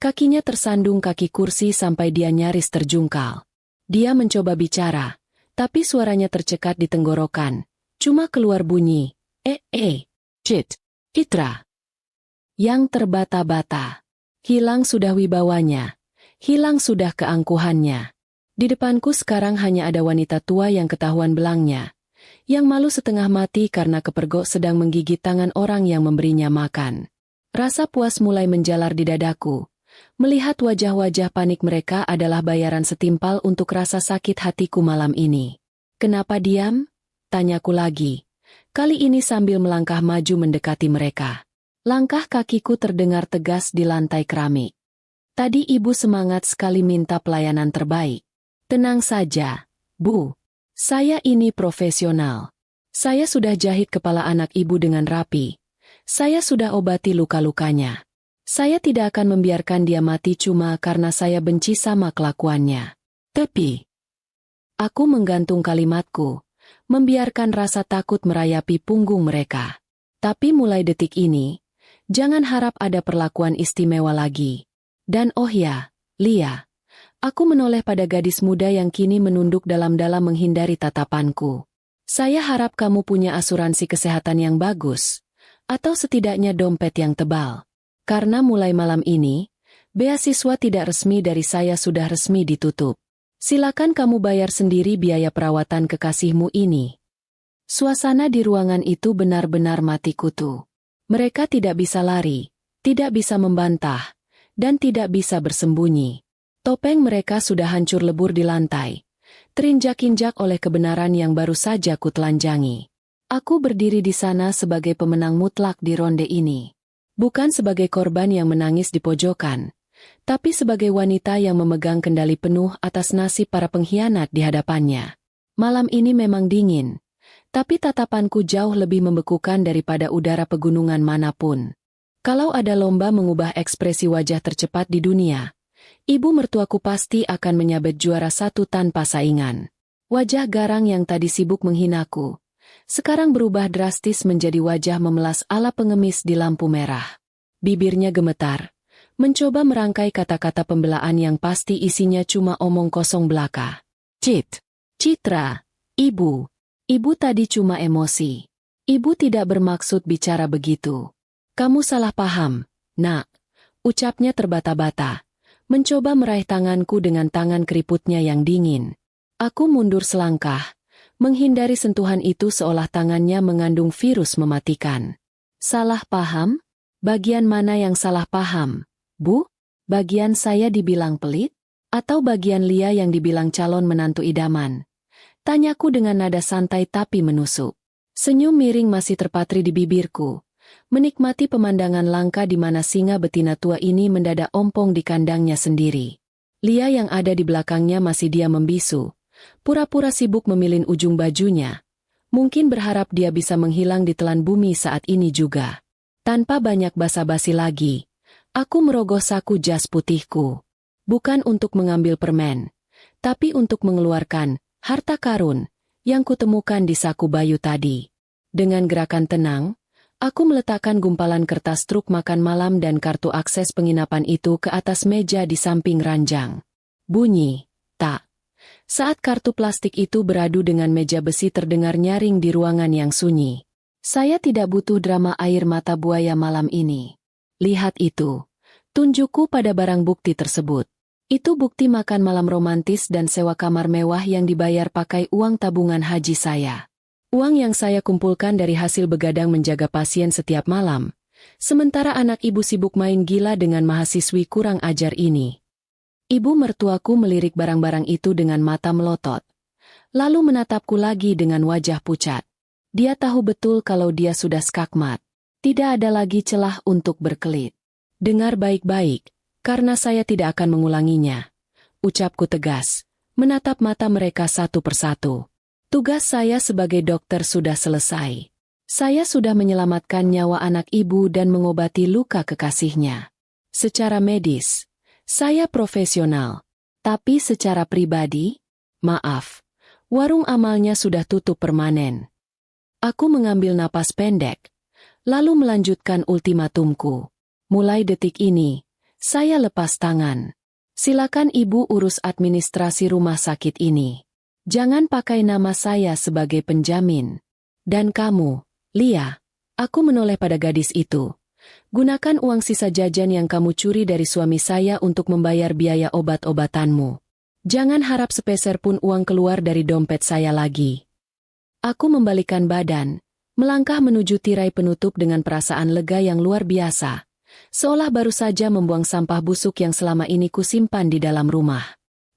Kakinya tersandung kaki kursi sampai dia nyaris terjungkal. Dia mencoba bicara, tapi suaranya tercekat di tenggorokan. Cuma keluar bunyi, Citra. Yang terbata-bata. Hilang sudah wibawanya. Hilang sudah keangkuhannya. Di depanku sekarang hanya ada wanita tua yang ketahuan belangnya, yang malu setengah mati karena kepergok sedang menggigit tangan orang yang memberinya makan. Rasa puas mulai menjalar di dadaku. Melihat wajah-wajah panik mereka adalah bayaran setimpal untuk rasa sakit hatiku malam ini. "Kenapa diam?" tanyaku lagi. Kali ini sambil melangkah maju mendekati mereka. Langkah kakiku terdengar tegas di lantai keramik. "Tadi Ibu semangat sekali minta pelayanan terbaik." "Tenang saja, Bu. Saya ini profesional. Saya sudah jahit kepala anak Ibu dengan rapi. Saya sudah obati luka-lukanya. Saya tidak akan membiarkan dia mati cuma karena saya benci sama kelakuannya. Tapi..." Aku menggantung kalimatku, membiarkan rasa takut merayapi punggung mereka. "Tapi mulai detik ini, jangan harap ada perlakuan istimewa lagi. Dan oh ya, Lia." Aku menoleh pada gadis muda yang kini menunduk dalam-dalam menghindari tatapanku. "Saya harap kamu punya asuransi kesehatan yang bagus, atau setidaknya dompet yang tebal. Karena mulai malam ini, beasiswa tidak resmi dari saya sudah resmi ditutup. Silakan kamu bayar sendiri biaya perawatan kekasihmu ini." Suasana di ruangan itu benar-benar mati kutu. Mereka tidak bisa lari, tidak bisa membantah, dan tidak bisa bersembunyi. Topeng mereka sudah hancur lebur di lantai, terinjak-injak oleh kebenaran yang baru saja kutelanjangi. Aku berdiri di sana sebagai pemenang mutlak di ronde ini. Bukan sebagai korban yang menangis di pojokan, tapi sebagai wanita yang memegang kendali penuh atas nasib para pengkhianat di hadapannya. Malam ini memang dingin, tapi tatapanku jauh lebih membekukan daripada udara pegunungan manapun. Kalau ada lomba mengubah ekspresi wajah tercepat di dunia, Ibu mertuaku pasti akan menyabet juara satu tanpa saingan. Wajah garang yang tadi sibuk menghinaku, sekarang berubah drastis menjadi wajah memelas ala pengemis di lampu merah. Bibirnya gemetar, mencoba merangkai kata-kata pembelaan yang pasti isinya cuma omong kosong belaka. Citra, Ibu tadi cuma emosi. Ibu tidak bermaksud bicara begitu. Kamu salah paham, Nak. Ucapnya terbata-bata. Mencoba meraih tanganku dengan tangan keriputnya yang dingin. Aku mundur selangkah, menghindari sentuhan itu seolah tangannya mengandung virus mematikan. "Salah paham? Bagian mana yang salah paham, Bu? Bagian saya dibilang pelit? Atau bagian Lia yang dibilang calon menantu idaman?" Tanyaku dengan nada santai tapi menusuk. Senyum miring masih terpatri di bibirku, menikmati pemandangan langka di mana singa betina tua ini mendadak ompong di kandangnya sendiri. Lia yang ada di belakangnya masih diam membisu, pura-pura sibuk memilin ujung bajunya. Mungkin berharap dia bisa menghilang di telan bumi saat ini juga. Tanpa banyak basa-basi lagi, aku merogoh saku jas putihku. Bukan untuk mengambil permen, tapi untuk mengeluarkan harta karun yang kutemukan di saku Bayu tadi. Dengan gerakan tenang, aku meletakkan gumpalan kertas truk makan malam dan kartu akses penginapan itu ke atas meja di samping ranjang. Bunyi, tak. Saat kartu plastik itu beradu dengan meja besi terdengar nyaring di ruangan yang sunyi. Saya tidak butuh drama air mata buaya malam ini. Lihat itu. Tunjukku pada barang bukti tersebut. Itu bukti makan malam romantis dan sewa kamar mewah yang dibayar pakai uang tabungan haji saya. Uang yang saya kumpulkan dari hasil begadang menjaga pasien setiap malam, sementara anak ibu sibuk main gila dengan mahasiswi kurang ajar ini. Ibu mertuaku melirik barang-barang itu dengan mata melotot. lalu menatapku lagi dengan wajah pucat. Dia tahu betul kalau dia sudah skakmat. Tidak ada lagi celah untuk berkelit. Dengar baik-baik, karena saya tidak akan mengulanginya. Ucapku tegas, menatap mata mereka satu persatu. Tugas saya sebagai dokter sudah selesai. Saya sudah menyelamatkan nyawa anak ibu dan mengobati luka kekasihnya. Secara medis, saya profesional. Tapi secara pribadi, maaf, warung amalnya sudah tutup permanen. Aku mengambil napas pendek, lalu melanjutkan ultimatumku. Mulai detik ini, saya lepas tangan. Silakan ibu urus administrasi rumah sakit ini. Jangan pakai nama saya sebagai penjamin. Dan kamu, Lia, aku menoleh pada gadis itu. Gunakan uang sisa jajan yang kamu curi dari suami saya untuk membayar biaya obat-obatanmu. Jangan harap sepeser pun uang keluar dari dompet saya lagi. Aku membalikkan badan, melangkah menuju tirai penutup dengan perasaan lega yang luar biasa. Seolah baru saja membuang sampah busuk yang selama ini kusimpan di dalam rumah.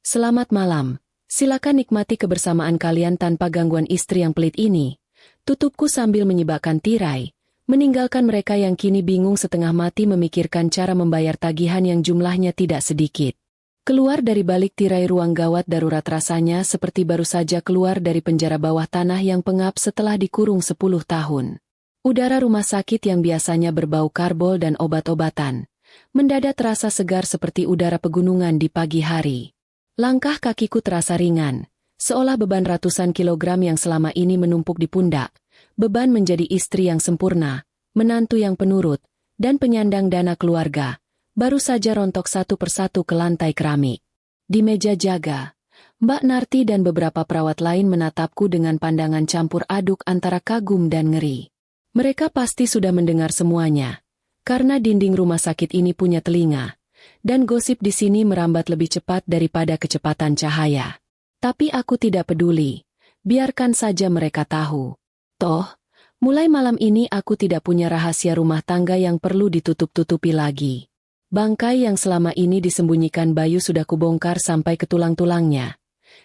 Selamat malam, silakan nikmati kebersamaan kalian tanpa gangguan istri yang pelit ini. Tutupku sambil menyibakkan tirai, meninggalkan mereka yang kini bingung setengah mati memikirkan cara membayar tagihan yang jumlahnya tidak sedikit. Keluar dari balik tirai ruang gawat darurat rasanya seperti baru saja keluar dari penjara bawah tanah yang pengap setelah dikurung 10 tahun. Udara rumah sakit yang biasanya berbau karbol dan obat-obatan, mendadak terasa segar seperti udara pegunungan di pagi hari. Langkah kakiku terasa ringan, seolah beban ratusan kilogram yang selama ini menumpuk di pundak, beban menjadi istri yang sempurna, menantu yang penurut, dan penyandang dana keluarga. Baru saja rontok satu persatu ke lantai keramik. Di meja jaga, Mbak Narti dan beberapa perawat lain menatapku dengan pandangan campur aduk antara kagum dan ngeri. Mereka pasti sudah mendengar semuanya, karena dinding rumah sakit ini punya telinga, dan gosip di sini merambat lebih cepat daripada kecepatan cahaya. Tapi aku tidak peduli, biarkan saja mereka tahu. Toh, mulai malam ini aku tidak punya rahasia rumah tangga yang perlu ditutup-tutupi lagi. Bangkai yang selama ini disembunyikan Bayu sudah kubongkar sampai ke tulang-tulangnya.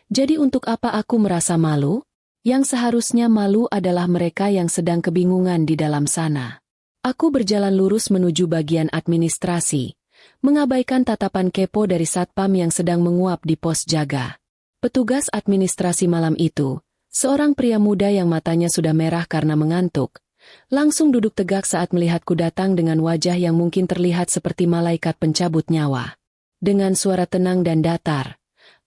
Jadi untuk apa aku merasa malu? Yang seharusnya malu adalah mereka yang sedang kebingungan di dalam sana. Aku berjalan lurus menuju bagian administrasi, mengabaikan tatapan kepo dari satpam yang sedang menguap di pos jaga. Petugas administrasi malam itu, seorang pria muda yang matanya sudah merah karena mengantuk, langsung duduk tegak saat melihatku datang dengan wajah yang mungkin terlihat seperti malaikat pencabut nyawa. Dengan suara tenang dan datar,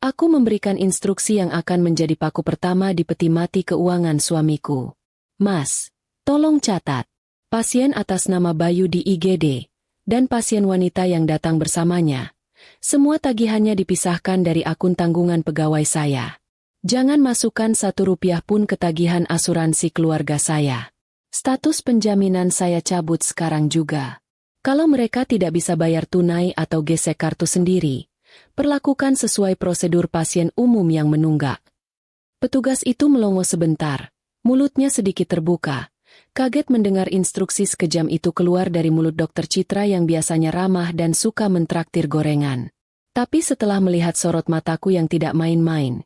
aku memberikan instruksi yang akan menjadi paku pertama di peti mati keuangan suamiku. Mas, tolong catat. Pasien atas nama Bayu di IGD, dan pasien wanita yang datang bersamanya. Semua tagihannya dipisahkan dari akun tanggungan pegawai saya. Jangan masukkan 1 rupiah pun ke tagihan asuransi keluarga saya. Status penjaminan saya cabut sekarang juga. Kalau mereka tidak bisa bayar tunai atau gesek kartu sendiri, perlakukan sesuai prosedur pasien umum yang menunggak. Petugas itu melongo sebentar, mulutnya sedikit terbuka, kaget mendengar instruksi sekejam itu keluar dari mulut Dokter Citra yang biasanya ramah dan suka mentraktir gorengan. Tapi setelah melihat sorot mataku yang tidak main-main,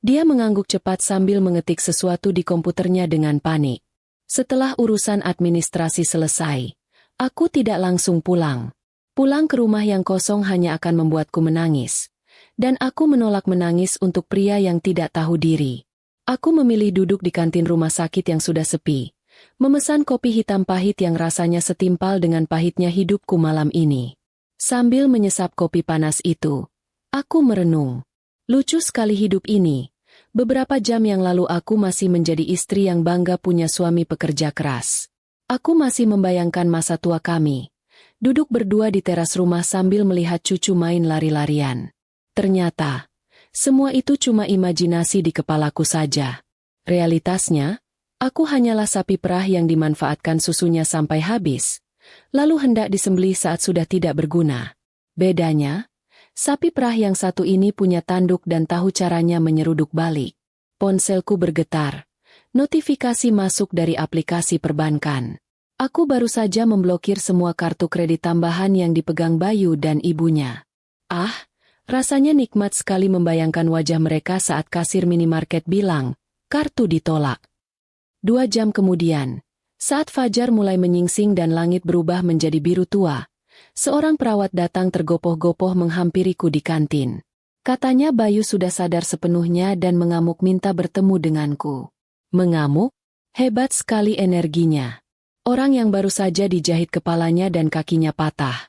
dia mengangguk cepat sambil mengetik sesuatu di komputernya dengan panik. Setelah urusan administrasi selesai, aku tidak langsung pulang. Pulang ke rumah yang kosong hanya akan membuatku menangis. Dan aku menolak menangis untuk pria yang tidak tahu diri. Aku memilih duduk di kantin rumah sakit yang sudah sepi, memesan kopi hitam pahit yang rasanya setimpal dengan pahitnya hidupku malam ini. Sambil menyesap kopi panas itu, aku merenung. Lucu sekali hidup ini. Beberapa jam yang lalu aku masih menjadi istri yang bangga punya suami pekerja keras. Aku masih membayangkan masa tua kami, duduk berdua di teras rumah sambil melihat cucu main lari-larian. Ternyata, semua itu cuma imajinasi di kepalaku saja. Realitasnya, aku hanyalah sapi perah yang dimanfaatkan susunya sampai habis, lalu hendak disembelih saat sudah tidak berguna. Bedanya, sapi perah yang satu ini punya tanduk dan tahu caranya menyeruduk balik. Ponselku bergetar. Notifikasi masuk dari aplikasi perbankan. Aku baru saja memblokir semua kartu kredit tambahan yang dipegang Bayu dan ibunya. Ah, Rasanya nikmat sekali membayangkan wajah mereka saat kasir minimarket bilang, kartu ditolak. 2 jam kemudian, saat fajar mulai menyingsing dan langit berubah menjadi biru tua, seorang perawat datang tergopoh-gopoh menghampiriku di kantin. Katanya Bayu sudah sadar sepenuhnya dan mengamuk minta bertemu denganku. Mengamuk? Hebat sekali energinya. Orang yang baru saja dijahit kepalanya dan kakinya patah,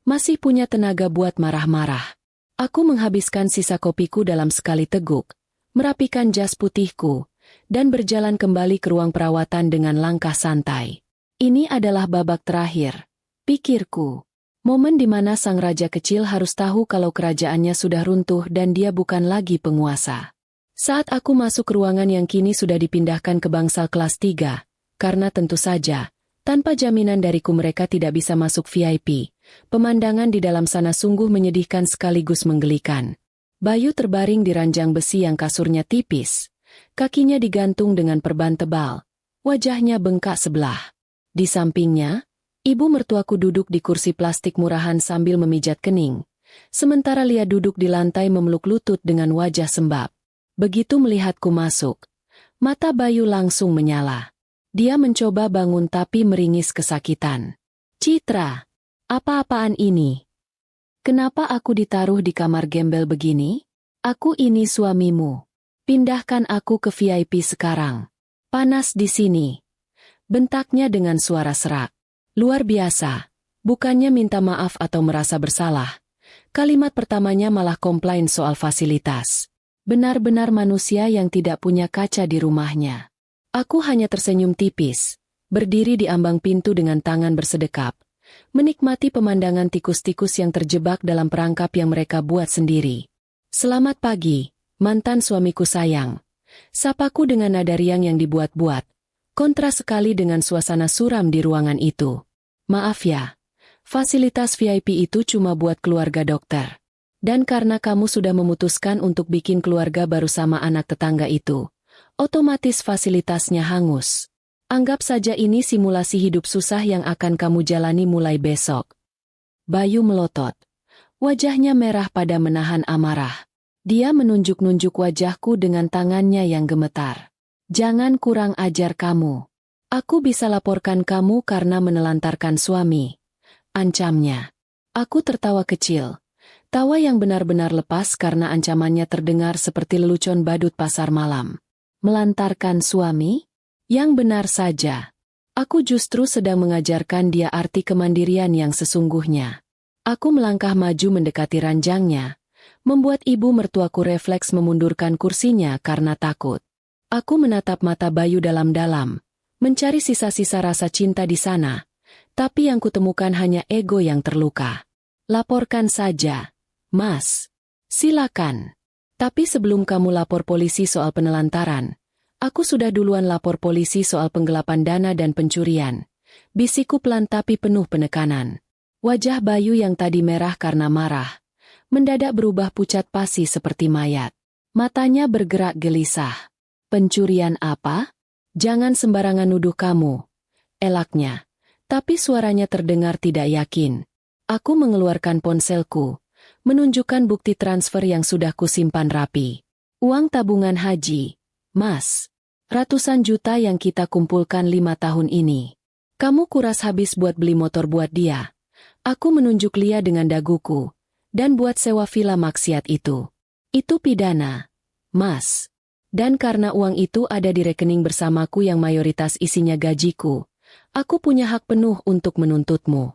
masih punya tenaga buat marah-marah. Aku menghabiskan sisa kopiku dalam sekali teguk, merapikan jas putihku, dan berjalan kembali ke ruang perawatan dengan langkah santai. Ini adalah babak terakhir, pikirku. Momen di mana sang raja kecil harus tahu kalau kerajaannya sudah runtuh dan dia bukan lagi penguasa. Saat aku masuk ruangan yang kini sudah dipindahkan ke bangsal kelas 3, karena tentu saja, tanpa jaminan dariku mereka tidak bisa masuk VIP, pemandangan di dalam sana sungguh menyedihkan sekaligus menggelikan. Bayu terbaring di ranjang besi yang kasurnya tipis, kakinya digantung dengan perban tebal, wajahnya bengkak sebelah. Di sampingnya, ibu mertuaku duduk di kursi plastik murahan sambil memijat kening, sementara Lia duduk di lantai memeluk lutut dengan wajah sembab. Begitu melihatku masuk, mata Bayu langsung menyala. Dia mencoba bangun tapi meringis kesakitan. Citra, apa-apaan ini? Kenapa aku ditaruh di kamar gembel begini? Aku ini suamimu. Pindahkan aku ke VIP sekarang. Panas di sini. Bentaknya dengan suara serak. Luar biasa, bukannya minta maaf atau merasa bersalah. Kalimat pertamanya malah komplain soal fasilitas. Benar-benar manusia yang tidak punya kaca di rumahnya. Aku hanya tersenyum tipis, berdiri di ambang pintu dengan tangan bersedekap, menikmati pemandangan tikus-tikus yang terjebak dalam perangkap yang mereka buat sendiri. Selamat pagi, mantan suamiku sayang. Sapaku dengan nada riang yang dibuat-buat, kontras sekali dengan suasana suram di ruangan itu. Maaf ya, fasilitas VIP itu cuma buat keluarga dokter. Dan karena kamu sudah memutuskan untuk bikin keluarga baru sama anak tetangga itu, otomatis fasilitasnya hangus. Anggap saja ini simulasi hidup susah yang akan kamu jalani mulai besok. Bayu melotot. Wajahnya merah pada menahan amarah. Dia menunjuk-nunjuk wajahku dengan tangannya yang gemetar. Jangan kurang ajar kamu. Aku bisa laporkan kamu karena menelantarkan suami. Ancamnya. Aku tertawa kecil. Tawa yang benar-benar lepas karena ancamannya terdengar seperti lelucon badut pasar malam. Melantarkan suami? Yang benar saja. Aku justru sedang mengajarkan dia arti kemandirian yang sesungguhnya. Aku melangkah maju mendekati ranjangnya, membuat ibu mertuaku refleks memundurkan kursinya karena takut. Aku menatap mata Bayu dalam-dalam, mencari sisa-sisa rasa cinta di sana, tapi yang kutemukan hanya ego yang terluka. Laporkan saja, Mas. Silakan. Tapi sebelum kamu lapor polisi soal penelantaran, aku sudah duluan lapor polisi soal penggelapan dana dan pencurian. Bisikku pelan tapi penuh penekanan. Wajah Bayu yang tadi merah karena marah, mendadak berubah pucat pasi seperti mayat. Matanya bergerak gelisah. Pencurian apa? Jangan sembarangan nuduh kamu. Elaknya. Tapi suaranya terdengar tidak yakin. Aku mengeluarkan ponselku, menunjukkan bukti transfer yang sudah kusimpan rapi. Uang tabungan haji, Mas. Ratusan juta yang kita kumpulkan 5 tahun ini. Kamu kuras habis buat beli motor buat dia. Aku menunjuk Lia dengan daguku, dan buat sewa villa maksiat itu. Itu pidana, Mas. Dan karena uang itu ada di rekening bersamaku yang mayoritas isinya gajiku, aku punya hak penuh untuk menuntutmu.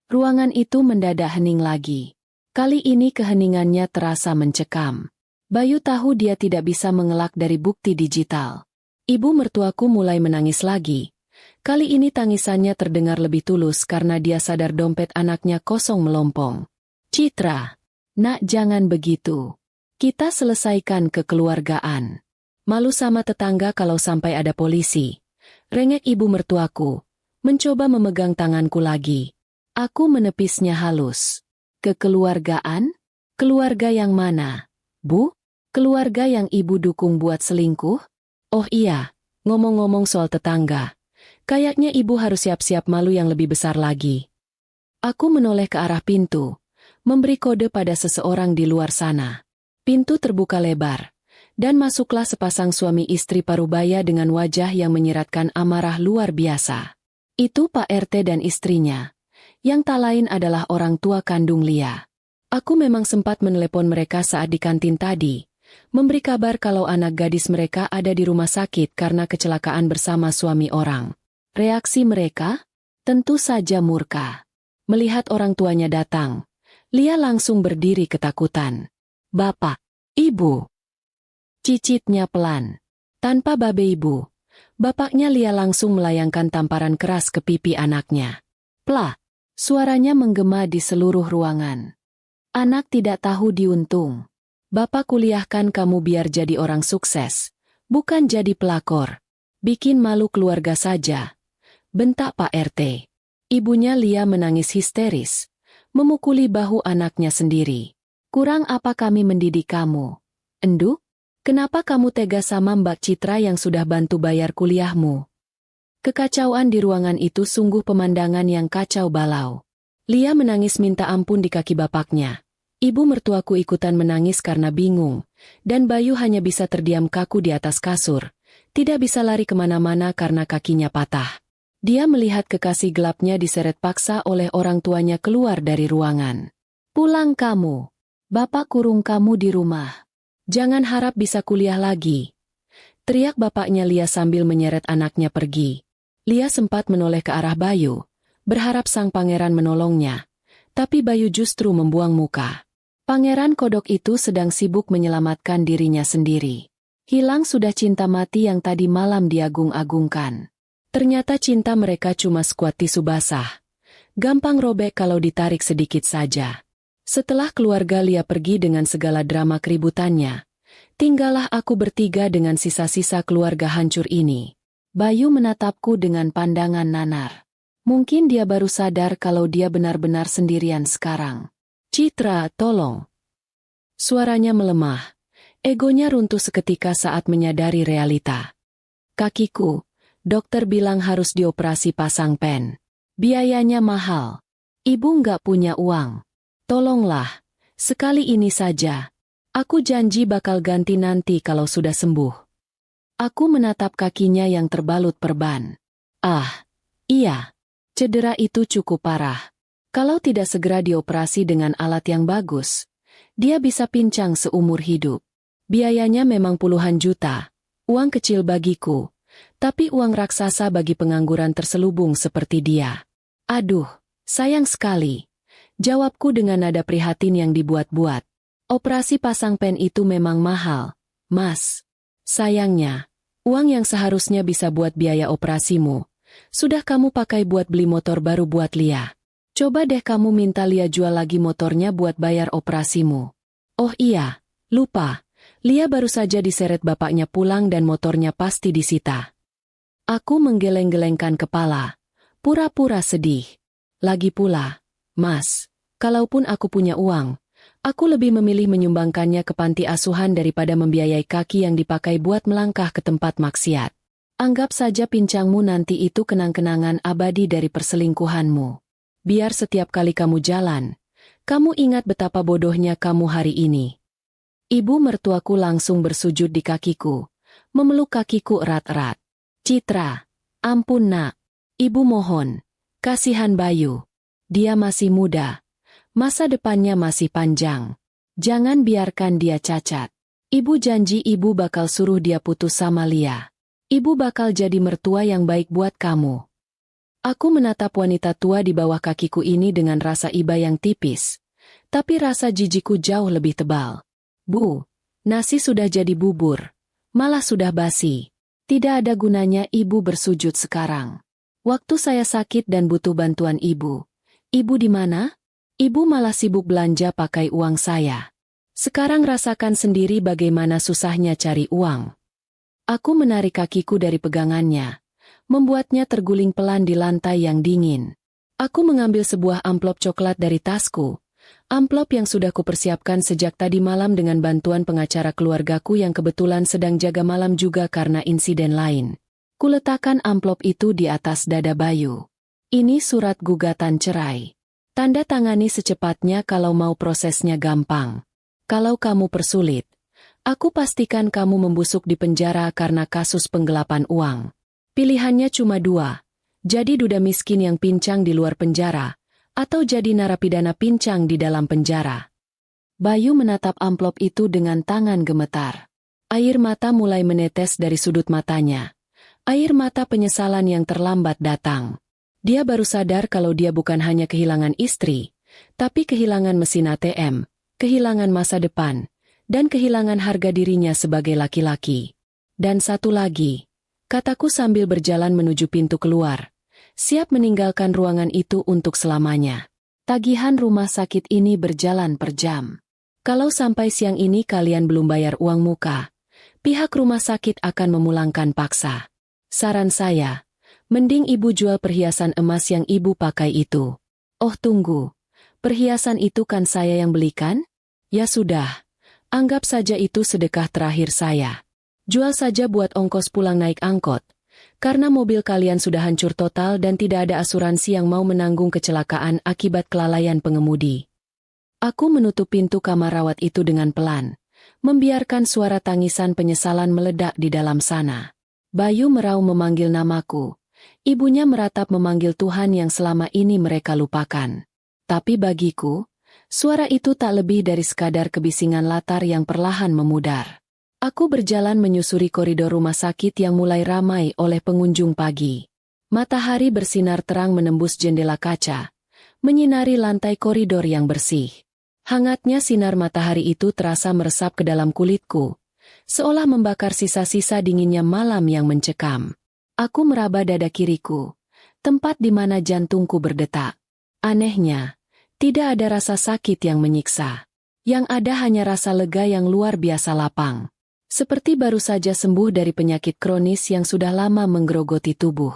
Ruangan itu mendadak hening lagi. Kali ini keheningannya terasa mencekam. Bayu tahu dia tidak bisa mengelak dari bukti digital. Ibu mertuaku mulai menangis lagi. Kali ini tangisannya terdengar lebih tulus karena dia sadar dompet anaknya kosong melompong. Citra, nak jangan begitu. Kita selesaikan kekeluargaan. Malu sama tetangga kalau sampai ada polisi. Rengek ibu mertuaku, mencoba memegang tanganku lagi. Aku menepisnya halus. Kekeluargaan? Keluarga yang mana, Bu? Keluarga yang ibu dukung buat selingkuh? Oh iya, ngomong-ngomong soal tetangga. Kayaknya ibu harus siap-siap malu yang lebih besar lagi. Aku menoleh ke arah pintu, memberi kode pada seseorang di luar sana. Pintu terbuka lebar, dan masuklah sepasang suami istri parubaya dengan wajah yang menyiratkan amarah luar biasa. Itu Pak RT dan istrinya, yang tak lain adalah orang tua kandung Lia. Aku memang sempat menelepon mereka saat di kantin tadi, memberi kabar kalau anak gadis mereka ada di rumah sakit karena kecelakaan bersama suami orang. Reaksi mereka? Tentu saja murka. Melihat orang tuanya datang, Lia langsung berdiri ketakutan. "Bapak, Ibu." Cicitnya pelan. Tanpa babe ibu, bapaknya Lia langsung melayangkan tamparan keras ke pipi anaknya. Plah! Suaranya menggema di seluruh ruangan. "Anak tidak tahu diuntung. Bapak kuliahkan kamu biar jadi orang sukses, bukan jadi pelakor. Bikin malu keluarga saja," bentak Pak RT. Ibunya Lia menangis histeris, memukuli bahu anaknya sendiri. "Kurang apa kami mendidik kamu? Enduk? Kenapa kamu tega sama Mbak Citra yang sudah bantu bayar kuliahmu?" Kekacauan di ruangan itu sungguh pemandangan yang kacau balau. Lia menangis minta ampun di kaki bapaknya. Ibu mertuaku ikutan menangis karena bingung, dan Bayu hanya bisa terdiam kaku di atas kasur. Tidak bisa lari kemana-mana karena kakinya patah. Dia melihat kekasih gelapnya diseret paksa oleh orang tuanya keluar dari ruangan. "Pulang kamu. Bapak kurung kamu di rumah. Jangan harap bisa kuliah lagi," teriak bapaknya Lia sambil menyeret anaknya pergi. Lia sempat menoleh ke arah Bayu, berharap sang pangeran menolongnya. Tapi Bayu justru membuang muka. Pangeran kodok itu sedang sibuk menyelamatkan dirinya sendiri. Hilang sudah cinta mati yang tadi malam diagung-agungkan. Ternyata cinta mereka cuma sekuat tisu basah. Gampang robek kalau ditarik sedikit saja. Setelah keluarga Lia pergi dengan segala drama keributannya, tinggallah aku bertiga dengan sisa-sisa keluarga hancur ini. Bayu menatapku dengan pandangan nanar. Mungkin dia baru sadar kalau dia benar-benar sendirian sekarang. "Citra, tolong." Suaranya melemah. Egonya runtuh seketika saat menyadari realita. "Kakiku, dokter bilang harus dioperasi pasang pen. Biayanya mahal. Ibu nggak punya uang. Tolonglah, sekali ini saja. Aku janji bakal ganti nanti kalau sudah sembuh." Aku menatap kakinya yang terbalut perban. Ah, iya. Cedera itu cukup parah. Kalau tidak segera dioperasi dengan alat yang bagus, dia bisa pincang seumur hidup. Biayanya memang puluhan juta. Uang kecil bagiku. Tapi uang raksasa bagi pengangguran terselubung seperti dia. "Aduh, sayang sekali," jawabku dengan nada prihatin yang dibuat-buat. "Operasi pasang pen itu memang mahal, Mas. Sayangnya, uang yang seharusnya bisa buat biaya operasimu, sudah kamu pakai buat beli motor baru buat Lia. Coba deh kamu minta Lia jual lagi motornya buat bayar operasimu." Oh iya, lupa. Lia baru saja diseret bapaknya pulang dan motornya pasti disita. Aku menggeleng-gelengkan kepala, pura-pura sedih. Lagi pula, Mas, kalaupun aku punya uang, aku lebih memilih menyumbangkannya ke panti asuhan daripada membiayai kaki yang dipakai buat melangkah ke tempat maksiat. Anggap saja pincangmu nanti itu kenang-kenangan abadi dari perselingkuhanmu. Biar setiap kali kamu jalan, kamu ingat betapa bodohnya kamu hari ini. Ibu mertuaku langsung bersujud di kakiku, memeluk kakiku erat-erat. "Citra, ampun nak. Ibu mohon, kasihan Bayu. Dia masih muda. Masa depannya masih panjang. Jangan biarkan dia cacat. Ibu janji ibu bakal suruh dia putus sama Lia. Ibu bakal jadi mertua yang baik buat kamu." Aku menatap wanita tua di bawah kakiku ini dengan rasa iba yang tipis, tapi rasa jijikku jauh lebih tebal. "Bu, nasi sudah jadi bubur, malah sudah basi. Tidak ada gunanya ibu bersujud sekarang. Waktu saya sakit dan butuh bantuan ibu. Ibu di mana? Ibu malah sibuk belanja pakai uang saya. Sekarang rasakan sendiri bagaimana susahnya cari uang." Aku menarik kakiku dari pegangannya, membuatnya terguling pelan di lantai yang dingin. Aku mengambil sebuah amplop coklat dari tasku. Amplop yang sudah kupersiapkan sejak tadi malam dengan bantuan pengacara keluargaku yang kebetulan sedang jaga malam juga karena insiden lain. Kuletakkan amplop itu di atas dada Bayu. "Ini surat gugatan cerai. Tanda tangani secepatnya kalau mau prosesnya gampang. Kalau kamu persulit, aku pastikan kamu membusuk di penjara karena kasus penggelapan uang. Pilihannya cuma dua, jadi duda miskin yang pincang di luar penjara, atau jadi narapidana pincang di dalam penjara. Bayu menatap amplop itu dengan tangan gemetar. Air mata mulai menetes dari sudut matanya. Air mata penyesalan yang terlambat datang. Dia baru sadar kalau dia bukan hanya kehilangan istri, tapi kehilangan mesin ATM, kehilangan masa depan, dan kehilangan harga dirinya sebagai laki-laki. Dan satu lagi, kataku sambil berjalan menuju pintu keluar, siap meninggalkan ruangan itu untuk selamanya. Tagihan rumah sakit ini berjalan per jam. Kalau sampai siang ini kalian belum bayar uang muka, pihak rumah sakit akan memulangkan paksa. Saran saya, mending ibu jual perhiasan emas yang ibu pakai itu. Oh tunggu, perhiasan itu kan saya yang belikan? Ya sudah, anggap saja itu sedekah terakhir saya. Jual saja buat ongkos pulang naik angkot, karena mobil kalian sudah hancur total dan tidak ada asuransi yang mau menanggung kecelakaan akibat kelalaian pengemudi. Aku menutup pintu kamar rawat itu dengan pelan, membiarkan suara tangisan penyesalan meledak di dalam sana. Bayu meraung memanggil namaku. Ibunya meratap memanggil Tuhan yang selama ini mereka lupakan. Tapi bagiku, suara itu tak lebih dari sekadar kebisingan latar yang perlahan memudar. Aku berjalan menyusuri koridor rumah sakit yang mulai ramai oleh pengunjung pagi. Matahari bersinar terang menembus jendela kaca, menyinari lantai koridor yang bersih. Hangatnya sinar matahari itu terasa meresap ke dalam kulitku, seolah membakar sisa-sisa dinginnya malam yang mencekam. Aku meraba dada kiriku, tempat di mana jantungku berdetak. Anehnya, tidak ada rasa sakit yang menyiksa. Yang ada hanya rasa lega yang luar biasa lapang. Seperti baru saja sembuh dari penyakit kronis yang sudah lama menggerogoti tubuh.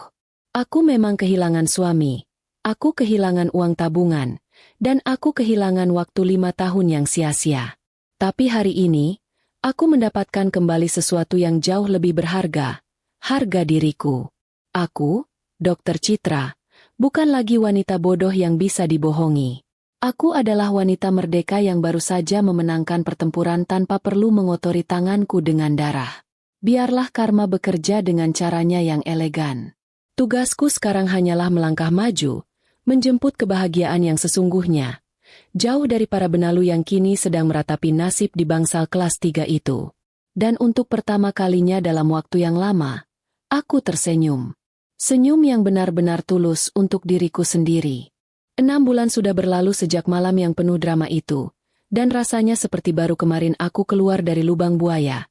Aku memang kehilangan suami, aku kehilangan uang tabungan, dan aku kehilangan waktu 5 tahun yang sia-sia. Tapi hari ini, aku mendapatkan kembali sesuatu yang jauh lebih berharga, harga diriku. Aku, Dr. Citra, bukan lagi wanita bodoh yang bisa dibohongi. Aku adalah wanita merdeka yang baru saja memenangkan pertempuran tanpa perlu mengotori tanganku dengan darah. Biarlah karma bekerja dengan caranya yang elegan. Tugasku sekarang hanyalah melangkah maju, menjemput kebahagiaan yang sesungguhnya, jauh dari para benalu yang kini sedang meratapi nasib di bangsal kelas 3 itu. Dan untuk pertama kalinya dalam waktu yang lama, aku tersenyum. Senyum yang benar-benar tulus untuk diriku sendiri. 6 bulan sudah berlalu sejak malam yang penuh drama itu, dan rasanya seperti baru kemarin aku keluar dari lubang buaya.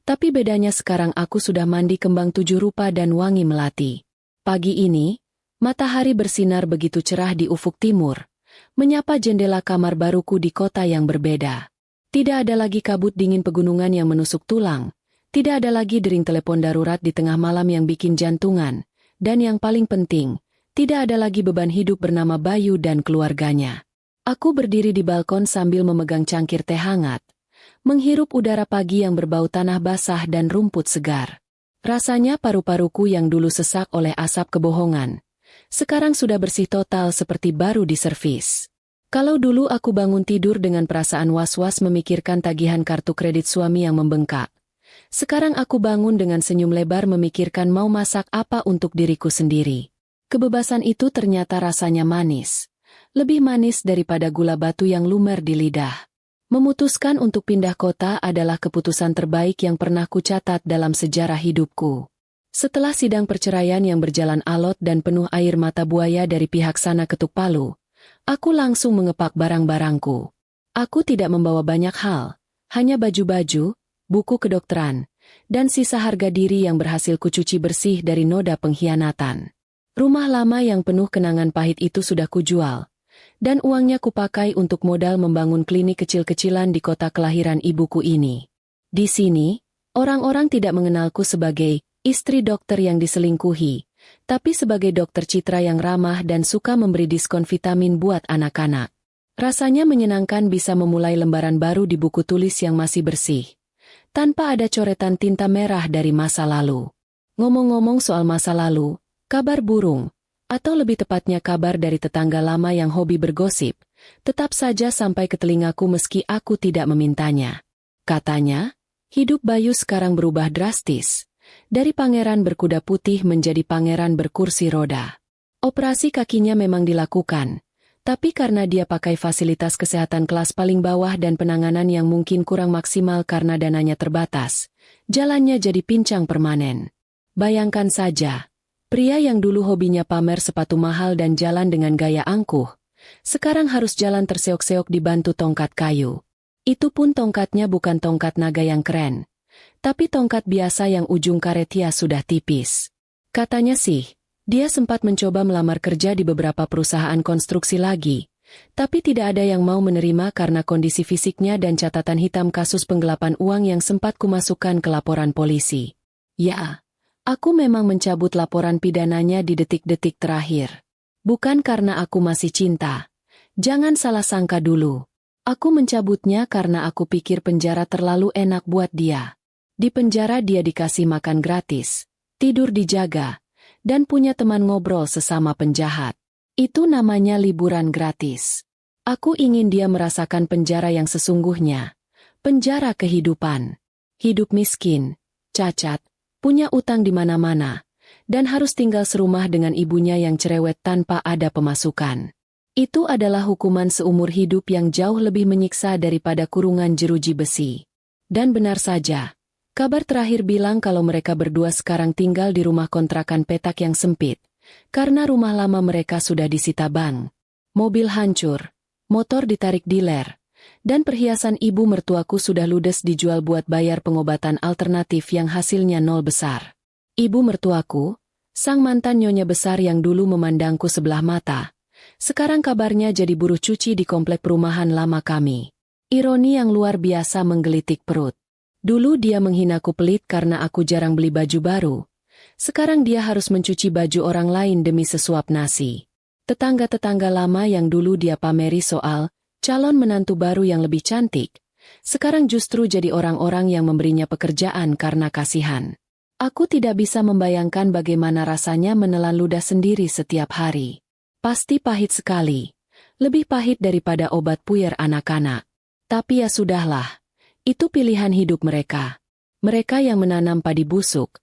Tapi bedanya sekarang aku sudah mandi kembang 7 rupa dan wangi melati. Pagi ini, matahari bersinar begitu cerah di ufuk timur, menyapa jendela kamar baruku di kota yang berbeda. Tidak ada lagi kabut dingin pegunungan yang menusuk tulang, tidak ada lagi dering telepon darurat di tengah malam yang bikin jantungan, dan yang paling penting, tidak ada lagi beban hidup bernama Bayu dan keluarganya. Aku berdiri di balkon sambil memegang cangkir teh hangat, menghirup udara pagi yang berbau tanah basah dan rumput segar. Rasanya paru-paruku yang dulu sesak oleh asap kebohongan, sekarang sudah bersih total seperti baru diservis. Kalau dulu aku bangun tidur dengan perasaan was-was memikirkan tagihan kartu kredit suami yang membengkak, sekarang aku bangun dengan senyum lebar memikirkan mau masak apa untuk diriku sendiri. Kebebasan itu ternyata rasanya manis. Lebih manis daripada gula batu yang lumer di lidah. Memutuskan untuk pindah kota adalah keputusan terbaik yang pernah kucatat dalam sejarah hidupku. Setelah sidang perceraian yang berjalan alot dan penuh air mata buaya dari pihak sana ketuk palu, aku langsung mengepak barang-barangku. Aku tidak membawa banyak hal, hanya baju-baju, buku kedokteran, dan sisa harga diri yang berhasil kucuci bersih dari noda pengkhianatan. Rumah lama yang penuh kenangan pahit itu sudah kujual, dan uangnya kupakai untuk modal membangun klinik kecil-kecilan di kota kelahiran ibuku ini. Di sini, orang-orang tidak mengenalku sebagai istri dokter yang diselingkuhi, tapi sebagai dokter Citra yang ramah dan suka memberi diskon vitamin buat anak-anak. Rasanya menyenangkan bisa memulai lembaran baru di buku tulis yang masih bersih, tanpa ada coretan tinta merah dari masa lalu. Ngomong-ngomong soal masa lalu, kabar burung, Atau lebih tepatnya kabar dari tetangga lama yang hobi bergosip, tetap saja sampai ke telingaku meski aku tidak memintanya. Katanya, hidup Bayu sekarang berubah drastis. Dari pangeran berkuda putih menjadi pangeran berkursi roda. Operasi kakinya memang dilakukan, tapi karena dia pakai fasilitas kesehatan kelas paling bawah dan penanganan yang mungkin kurang maksimal karena dananya terbatas, jalannya jadi pincang permanen. Bayangkan saja, pria yang dulu hobinya pamer sepatu mahal dan jalan dengan gaya angkuh, sekarang harus jalan terseok-seok dibantu tongkat kayu. Itu pun tongkatnya bukan tongkat naga yang keren, tapi tongkat biasa yang ujung karetnya sudah tipis. Katanya sih, dia sempat mencoba melamar kerja di beberapa perusahaan konstruksi lagi, tapi tidak ada yang mau menerima karena kondisi fisiknya dan catatan hitam kasus penggelapan uang yang sempat kumasukkan ke laporan polisi. Ya, aku memang mencabut laporan pidananya di detik-detik terakhir. Bukan karena aku masih cinta. Jangan salah sangka dulu. Aku mencabutnya karena aku pikir penjara terlalu enak buat dia. Di penjara dia dikasih makan gratis, tidur dijaga, dan punya teman ngobrol sesama penjahat. Itu namanya liburan gratis. Aku ingin dia merasakan penjara yang sesungguhnya. Penjara kehidupan. Hidup miskin, cacat, punya utang di mana-mana, dan harus tinggal serumah dengan ibunya yang cerewet tanpa ada pemasukan. Itu adalah hukuman seumur hidup yang jauh lebih menyiksa daripada kurungan jeruji besi. Dan benar saja, kabar terakhir bilang kalau mereka berdua sekarang tinggal di rumah kontrakan petak yang sempit, karena rumah lama mereka sudah disita bank. Mobil hancur, motor ditarik diler, dan perhiasan ibu mertuaku sudah ludes dijual buat bayar pengobatan alternatif yang hasilnya nol besar. Ibu mertuaku, sang mantan nyonya besar yang dulu memandangku sebelah mata, sekarang kabarnya jadi buruh cuci di komplek perumahan lama kami. Ironi yang luar biasa menggelitik perut. Dulu dia menghinaku pelit karena aku jarang beli baju baru. Sekarang dia harus mencuci baju orang lain demi sesuap nasi. Tetangga-tetangga lama yang dulu dia pameri soal calon menantu baru yang lebih cantik, sekarang justru jadi orang-orang yang memberinya pekerjaan karena kasihan. Aku tidak bisa membayangkan bagaimana rasanya menelan ludah sendiri setiap hari. Pasti pahit sekali. Lebih pahit daripada obat puyer anak-anak. Tapi ya sudahlah. Itu pilihan hidup mereka. Mereka yang menanam padi busuk.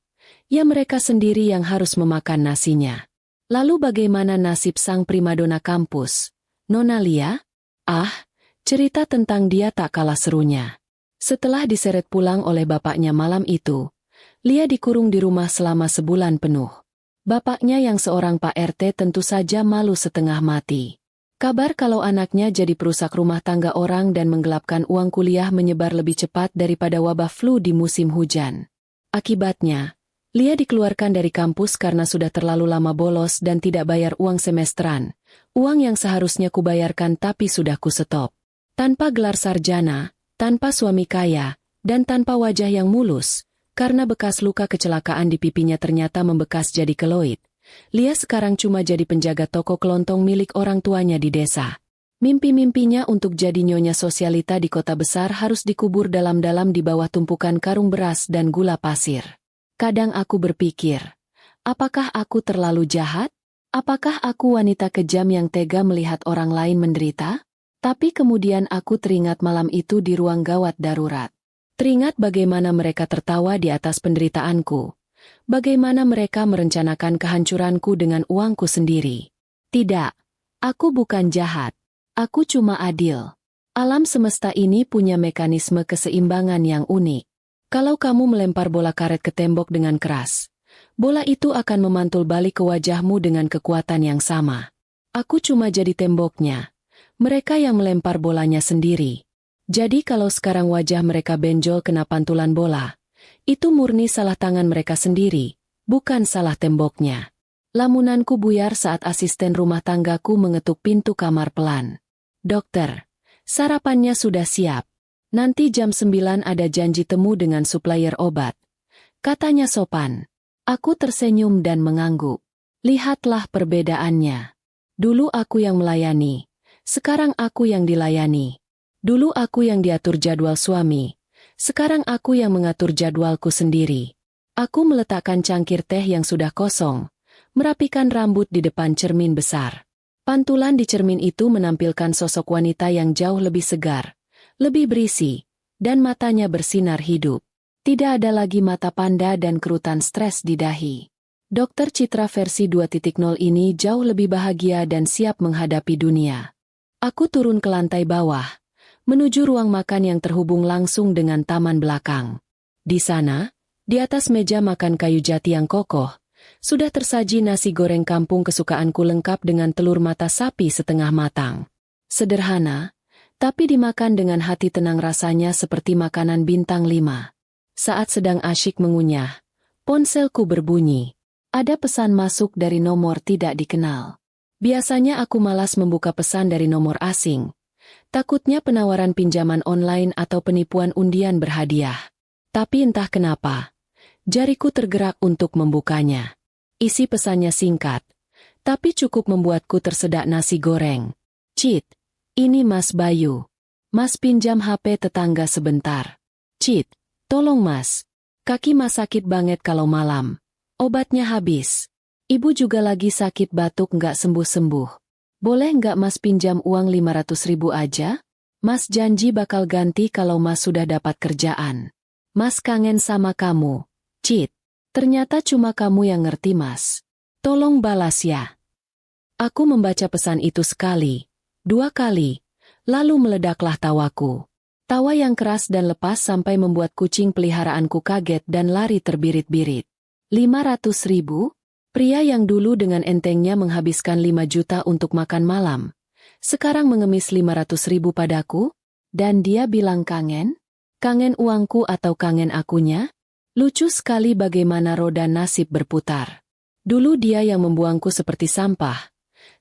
Ya mereka sendiri yang harus memakan nasinya. Lalu bagaimana nasib sang primadona kampus? Nona Lia? Ah, cerita tentang dia tak kalah serunya. Setelah diseret pulang oleh bapaknya malam itu, Lia dikurung di rumah selama sebulan penuh. Bapaknya yang seorang Pak RT tentu saja malu setengah mati. Kabar kalau anaknya jadi perusak rumah tangga orang dan menggelapkan uang kuliah menyebar lebih cepat daripada wabah flu di musim hujan. Akibatnya, Lia dikeluarkan dari kampus karena sudah terlalu lama bolos dan tidak bayar uang semesteran, uang yang seharusnya kubayarkan tapi sudah kusetop. Tanpa gelar sarjana, tanpa suami kaya, dan tanpa wajah yang mulus, karena bekas luka kecelakaan di pipinya ternyata membekas jadi keloid, Lia sekarang cuma jadi penjaga toko kelontong milik orang tuanya di desa. Mimpi-mimpinya untuk jadi nyonya sosialita di kota besar harus dikubur dalam-dalam di bawah tumpukan karung beras dan gula pasir. Kadang aku berpikir, apakah aku terlalu jahat? Apakah aku wanita kejam yang tega melihat orang lain menderita? Tapi kemudian aku teringat malam itu di ruang gawat darurat. Teringat bagaimana mereka tertawa di atas penderitaanku. Bagaimana mereka merencanakan kehancuranku dengan uangku sendiri. Tidak, aku bukan jahat. Aku cuma adil. Alam semesta ini punya mekanisme keseimbangan yang unik. Kalau kamu melempar bola karet ke tembok dengan keras, bola itu akan memantul balik ke wajahmu dengan kekuatan yang sama. Aku cuma jadi temboknya. Mereka yang melempar bolanya sendiri. Jadi kalau sekarang wajah mereka benjol kena pantulan bola, itu murni salah tangan mereka sendiri, bukan salah temboknya. Lamunanku buyar saat asisten rumah tanggaku mengetuk pintu kamar pelan. Dokter, sarapannya sudah siap. Nanti jam 9 ada janji temu dengan supplier obat. Katanya sopan. Aku tersenyum dan mengangguk. Lihatlah perbedaannya. Dulu aku yang melayani. Sekarang aku yang dilayani. Dulu aku yang diatur jadwal suami. Sekarang aku yang mengatur jadwalku sendiri. Aku meletakkan cangkir teh yang sudah kosong. merapikan rambut di depan cermin besar. Pantulan di cermin itu menampilkan sosok wanita yang jauh lebih segar, lebih berisi, dan matanya bersinar hidup. Tidak ada lagi mata panda dan kerutan stres di dahi. Dokter Citra versi 2.0 ini jauh lebih bahagia dan siap menghadapi dunia. Aku turun ke lantai bawah, menuju ruang makan yang terhubung langsung dengan taman belakang. Di sana, di atas meja makan kayu jati yang kokoh, sudah tersaji nasi goreng kampung kesukaanku lengkap dengan telur mata sapi setengah matang. Sederhana, tapi dimakan dengan hati tenang, rasanya seperti makanan bintang 5. Saat sedang asyik mengunyah, ponselku berbunyi. Ada pesan masuk dari nomor tidak dikenal. Biasanya aku malas membuka pesan dari nomor asing. Takutnya penawaran pinjaman online atau penipuan undian berhadiah. Tapi entah kenapa, jariku tergerak untuk membukanya. Isi pesannya singkat, tapi cukup membuatku tersedak nasi goreng. Cit, ini Mas Bayu. Mas pinjam HP tetangga sebentar. Cit, tolong Mas. Kaki Mas sakit banget kalau malam. Obatnya habis. Ibu juga lagi sakit batuk nggak sembuh-sembuh. Boleh nggak Mas pinjam uang 500.000 aja? Mas janji bakal ganti kalau Mas sudah dapat kerjaan. Mas kangen sama kamu. Cit, ternyata cuma kamu yang ngerti Mas. Tolong balas ya. Aku membaca pesan itu sekali, 2 kali, lalu meledaklah tawaku. Tawa yang keras dan lepas sampai membuat kucing peliharaanku kaget dan lari terbirit-birit. 500.000? Pria yang dulu dengan entengnya menghabiskan 5 juta untuk makan malam, sekarang mengemis 500.000 padaku? Dan dia bilang kangen? Kangen uangku atau kangen akunya? Lucu sekali bagaimana roda nasib berputar. Dulu dia yang membuangku seperti sampah.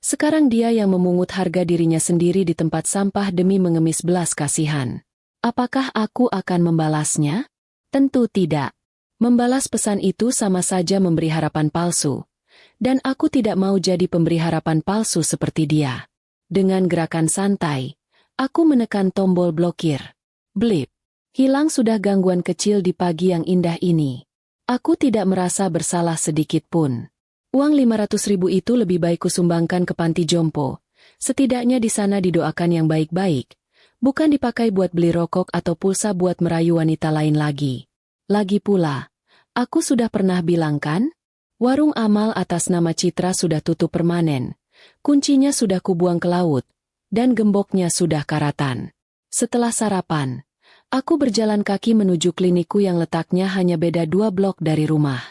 Sekarang dia yang memungut harga dirinya sendiri di tempat sampah demi mengemis belas kasihan. Apakah aku akan membalasnya? Tentu tidak. Membalas pesan itu sama saja memberi harapan palsu. Dan aku tidak mau jadi pemberi harapan palsu seperti dia. Dengan gerakan santai, aku menekan tombol blokir. Blip. Hilang sudah gangguan kecil di pagi yang indah ini. Aku tidak merasa bersalah sedikit pun. Uang 500.000 itu lebih baik kusumbangkan ke panti jompo. Setidaknya di sana didoakan yang baik-baik. Bukan dipakai buat beli rokok atau pulsa buat merayu wanita lain lagi. Lagi pula, aku sudah pernah bilang kan? Warung amal atas nama Citra sudah tutup permanen. Kuncinya sudah kubuang ke laut. Dan gemboknya sudah karatan. Setelah sarapan, aku berjalan kaki menuju klinikku yang letaknya hanya beda 2 blok dari rumah.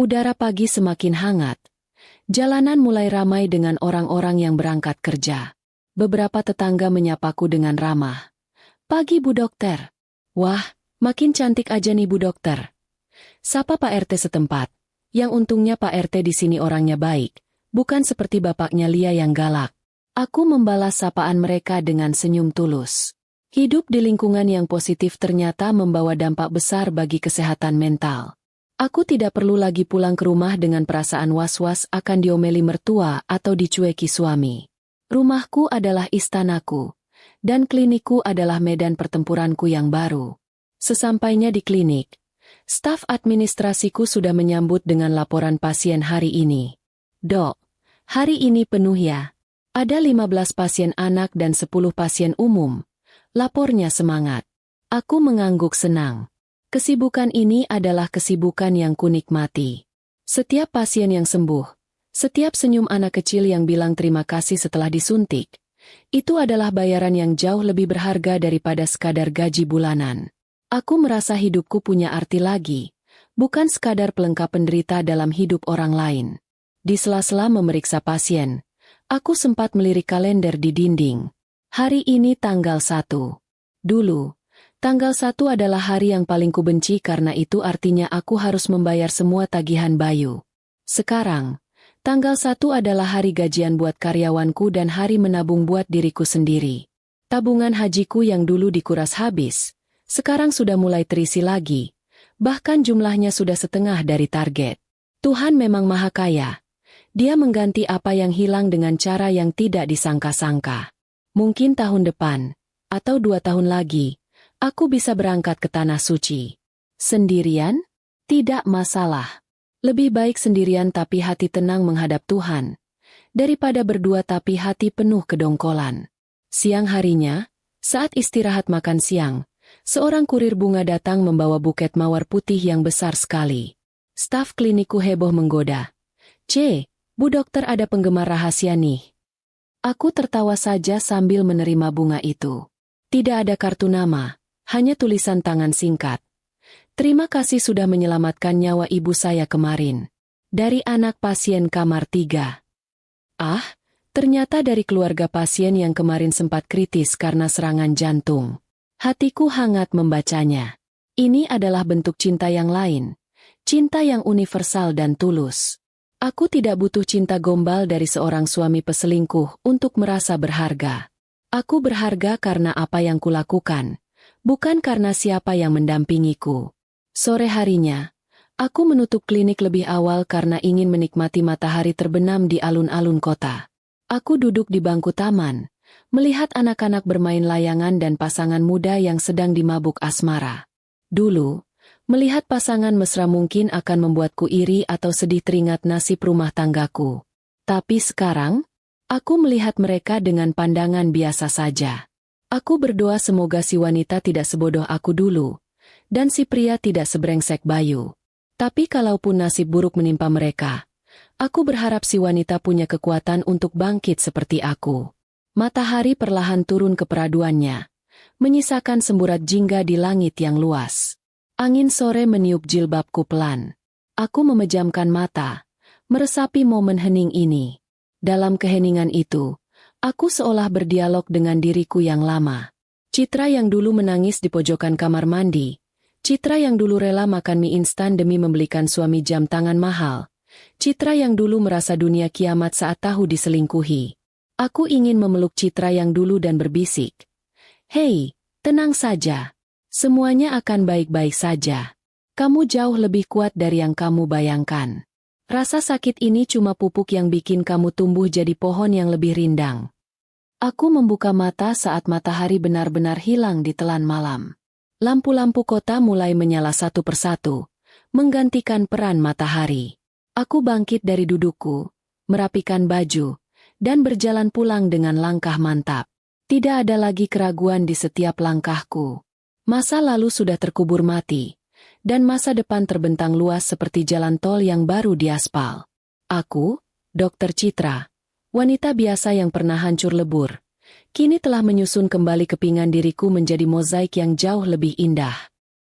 Udara pagi semakin hangat. Jalanan mulai ramai dengan orang-orang yang berangkat kerja. Beberapa tetangga menyapaku dengan ramah. Pagi Bu Dokter. Wah, makin cantik aja nih Bu Dokter. Sapa Pak RT setempat. Yang untungnya Pak RT di sini orangnya baik. Bukan seperti bapaknya Lia yang galak. Aku membalas sapaan mereka dengan senyum tulus. Hidup di lingkungan yang positif ternyata membawa dampak besar bagi kesehatan mental. Aku tidak perlu lagi pulang ke rumah dengan perasaan was-was akan diomeli mertua atau dicueki suami. Rumahku adalah istanaku, dan klinikku adalah medan pertempuranku yang baru. Sesampainya di klinik, staf administrasiku sudah menyambut dengan laporan pasien hari ini. Dok, hari ini penuh ya. Ada 15 pasien anak dan 10 pasien umum. Lapornya semangat. Aku mengangguk senang. Kesibukan ini adalah kesibukan yang kunikmati. Setiap pasien yang sembuh, setiap senyum anak kecil yang bilang terima kasih setelah disuntik, itu adalah bayaran yang jauh lebih berharga daripada sekadar gaji bulanan. Aku merasa hidupku punya arti lagi, bukan sekadar pelengkap penderita dalam hidup orang lain. Di sela-sela memeriksa pasien, aku sempat melirik kalender di dinding. Hari ini tanggal 1. Dulu, tanggal 1 adalah hari yang paling kubenci karena itu artinya aku harus membayar semua tagihan Bayu. Sekarang, tanggal 1 adalah hari gajian buat karyawanku dan hari menabung buat diriku sendiri. Tabungan hajiku yang dulu dikuras habis, sekarang sudah mulai terisi lagi, bahkan jumlahnya sudah setengah dari target. Tuhan memang maha kaya. Dia mengganti apa yang hilang dengan cara yang tidak disangka-sangka. Mungkin tahun depan, atau 2 tahun lagi, aku bisa berangkat ke Tanah Suci. Sendirian? Tidak masalah. Lebih baik sendirian tapi hati tenang menghadap Tuhan, daripada berdua tapi hati penuh kedongkolan. Siang harinya, saat istirahat makan siang, seorang kurir bunga datang membawa buket mawar putih yang besar sekali. Staf klinikku heboh menggoda. Bu dokter ada penggemar rahasia nih. Aku tertawa saja sambil menerima bunga itu. Tidak ada kartu nama, hanya tulisan tangan singkat. Terima kasih sudah menyelamatkan nyawa ibu saya kemarin. Dari anak pasien kamar 3. Ah, ternyata dari keluarga pasien yang kemarin sempat kritis karena serangan jantung. Hatiku hangat membacanya. Ini adalah bentuk cinta yang lain. Cinta yang universal dan tulus. Aku tidak butuh cinta gombal dari seorang suami peselingkuh untuk merasa berharga. Aku berharga karena apa yang kulakukan, bukan karena siapa yang mendampingiku. Sore harinya, aku menutup klinik lebih awal karena ingin menikmati matahari terbenam di alun-alun kota. Aku duduk di bangku taman, melihat anak-anak bermain layangan dan pasangan muda yang sedang dimabuk asmara. Dulu, melihat pasangan mesra mungkin akan membuatku iri atau sedih teringat nasib rumah tanggaku. Tapi sekarang, aku melihat mereka dengan pandangan biasa saja. Aku berdoa semoga si wanita tidak sebodoh aku dulu, dan si pria tidak sebrengsek Bayu. Tapi kalaupun nasib buruk menimpa mereka, aku berharap si wanita punya kekuatan untuk bangkit seperti aku. Matahari perlahan turun ke peraduannya, menyisakan semburat jingga di langit yang luas. Angin sore meniup jilbabku pelan. Aku memejamkan mata, meresapi momen hening ini. Dalam keheningan itu, aku seolah berdialog dengan diriku yang lama. Citra yang dulu menangis di pojokan kamar mandi. Citra yang dulu rela makan mie instan demi membelikan suami jam tangan mahal. Citra yang dulu merasa dunia kiamat saat tahu diselingkuhi. Aku ingin memeluk Citra yang dulu dan berbisik. Hei, tenang saja. Semuanya akan baik-baik saja. Kamu jauh lebih kuat dari yang kamu bayangkan. Rasa sakit ini cuma pupuk yang bikin kamu tumbuh jadi pohon yang lebih rindang. Aku membuka mata saat matahari benar-benar hilang di telan malam. Lampu-lampu kota mulai menyala satu persatu, menggantikan peran matahari. Aku bangkit dari dudukku, merapikan baju, dan berjalan pulang dengan langkah mantap. Tidak ada lagi keraguan di setiap langkahku. Masa lalu sudah terkubur mati, dan masa depan terbentang luas seperti jalan tol yang baru diaspal. Aku, Dr. Citra, wanita biasa yang pernah hancur lebur, kini telah menyusun kembali kepingan diriku menjadi mozaik yang jauh lebih indah.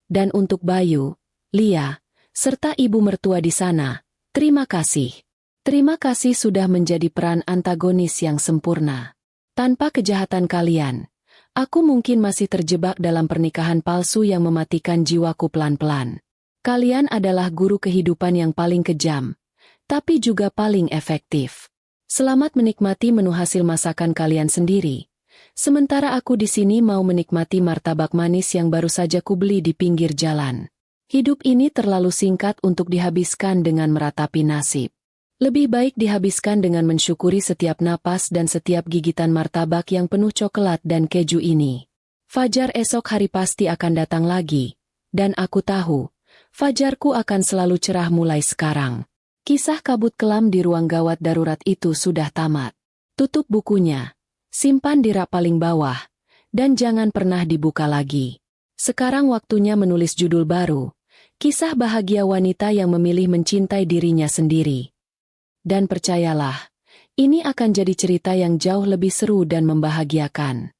Dan untuk Bayu, Lia, serta ibu mertua di sana, terima kasih. Terima kasih sudah menjadi peran antagonis yang sempurna. Tanpa kejahatan kalian, aku mungkin masih terjebak dalam pernikahan palsu yang mematikan jiwaku pelan-pelan. Kalian adalah guru kehidupan yang paling kejam, tapi juga paling efektif. Selamat menikmati menu hasil masakan kalian sendiri. Sementara aku di sini mau menikmati martabak manis yang baru saja kubeli di pinggir jalan. Hidup ini terlalu singkat untuk dihabiskan dengan meratapi nasib. Lebih baik dihabiskan dengan mensyukuri setiap napas dan setiap gigitan martabak yang penuh coklat dan keju ini. Fajar esok hari pasti akan datang lagi, dan aku tahu, fajarku akan selalu cerah mulai sekarang. Kisah kabut kelam di ruang gawat darurat itu sudah tamat. Tutup bukunya, simpan di rak paling bawah, dan jangan pernah dibuka lagi. Sekarang waktunya menulis judul baru, kisah bahagia wanita yang memilih mencintai dirinya sendiri. Dan percayalah, ini akan jadi cerita yang jauh lebih seru dan membahagiakan.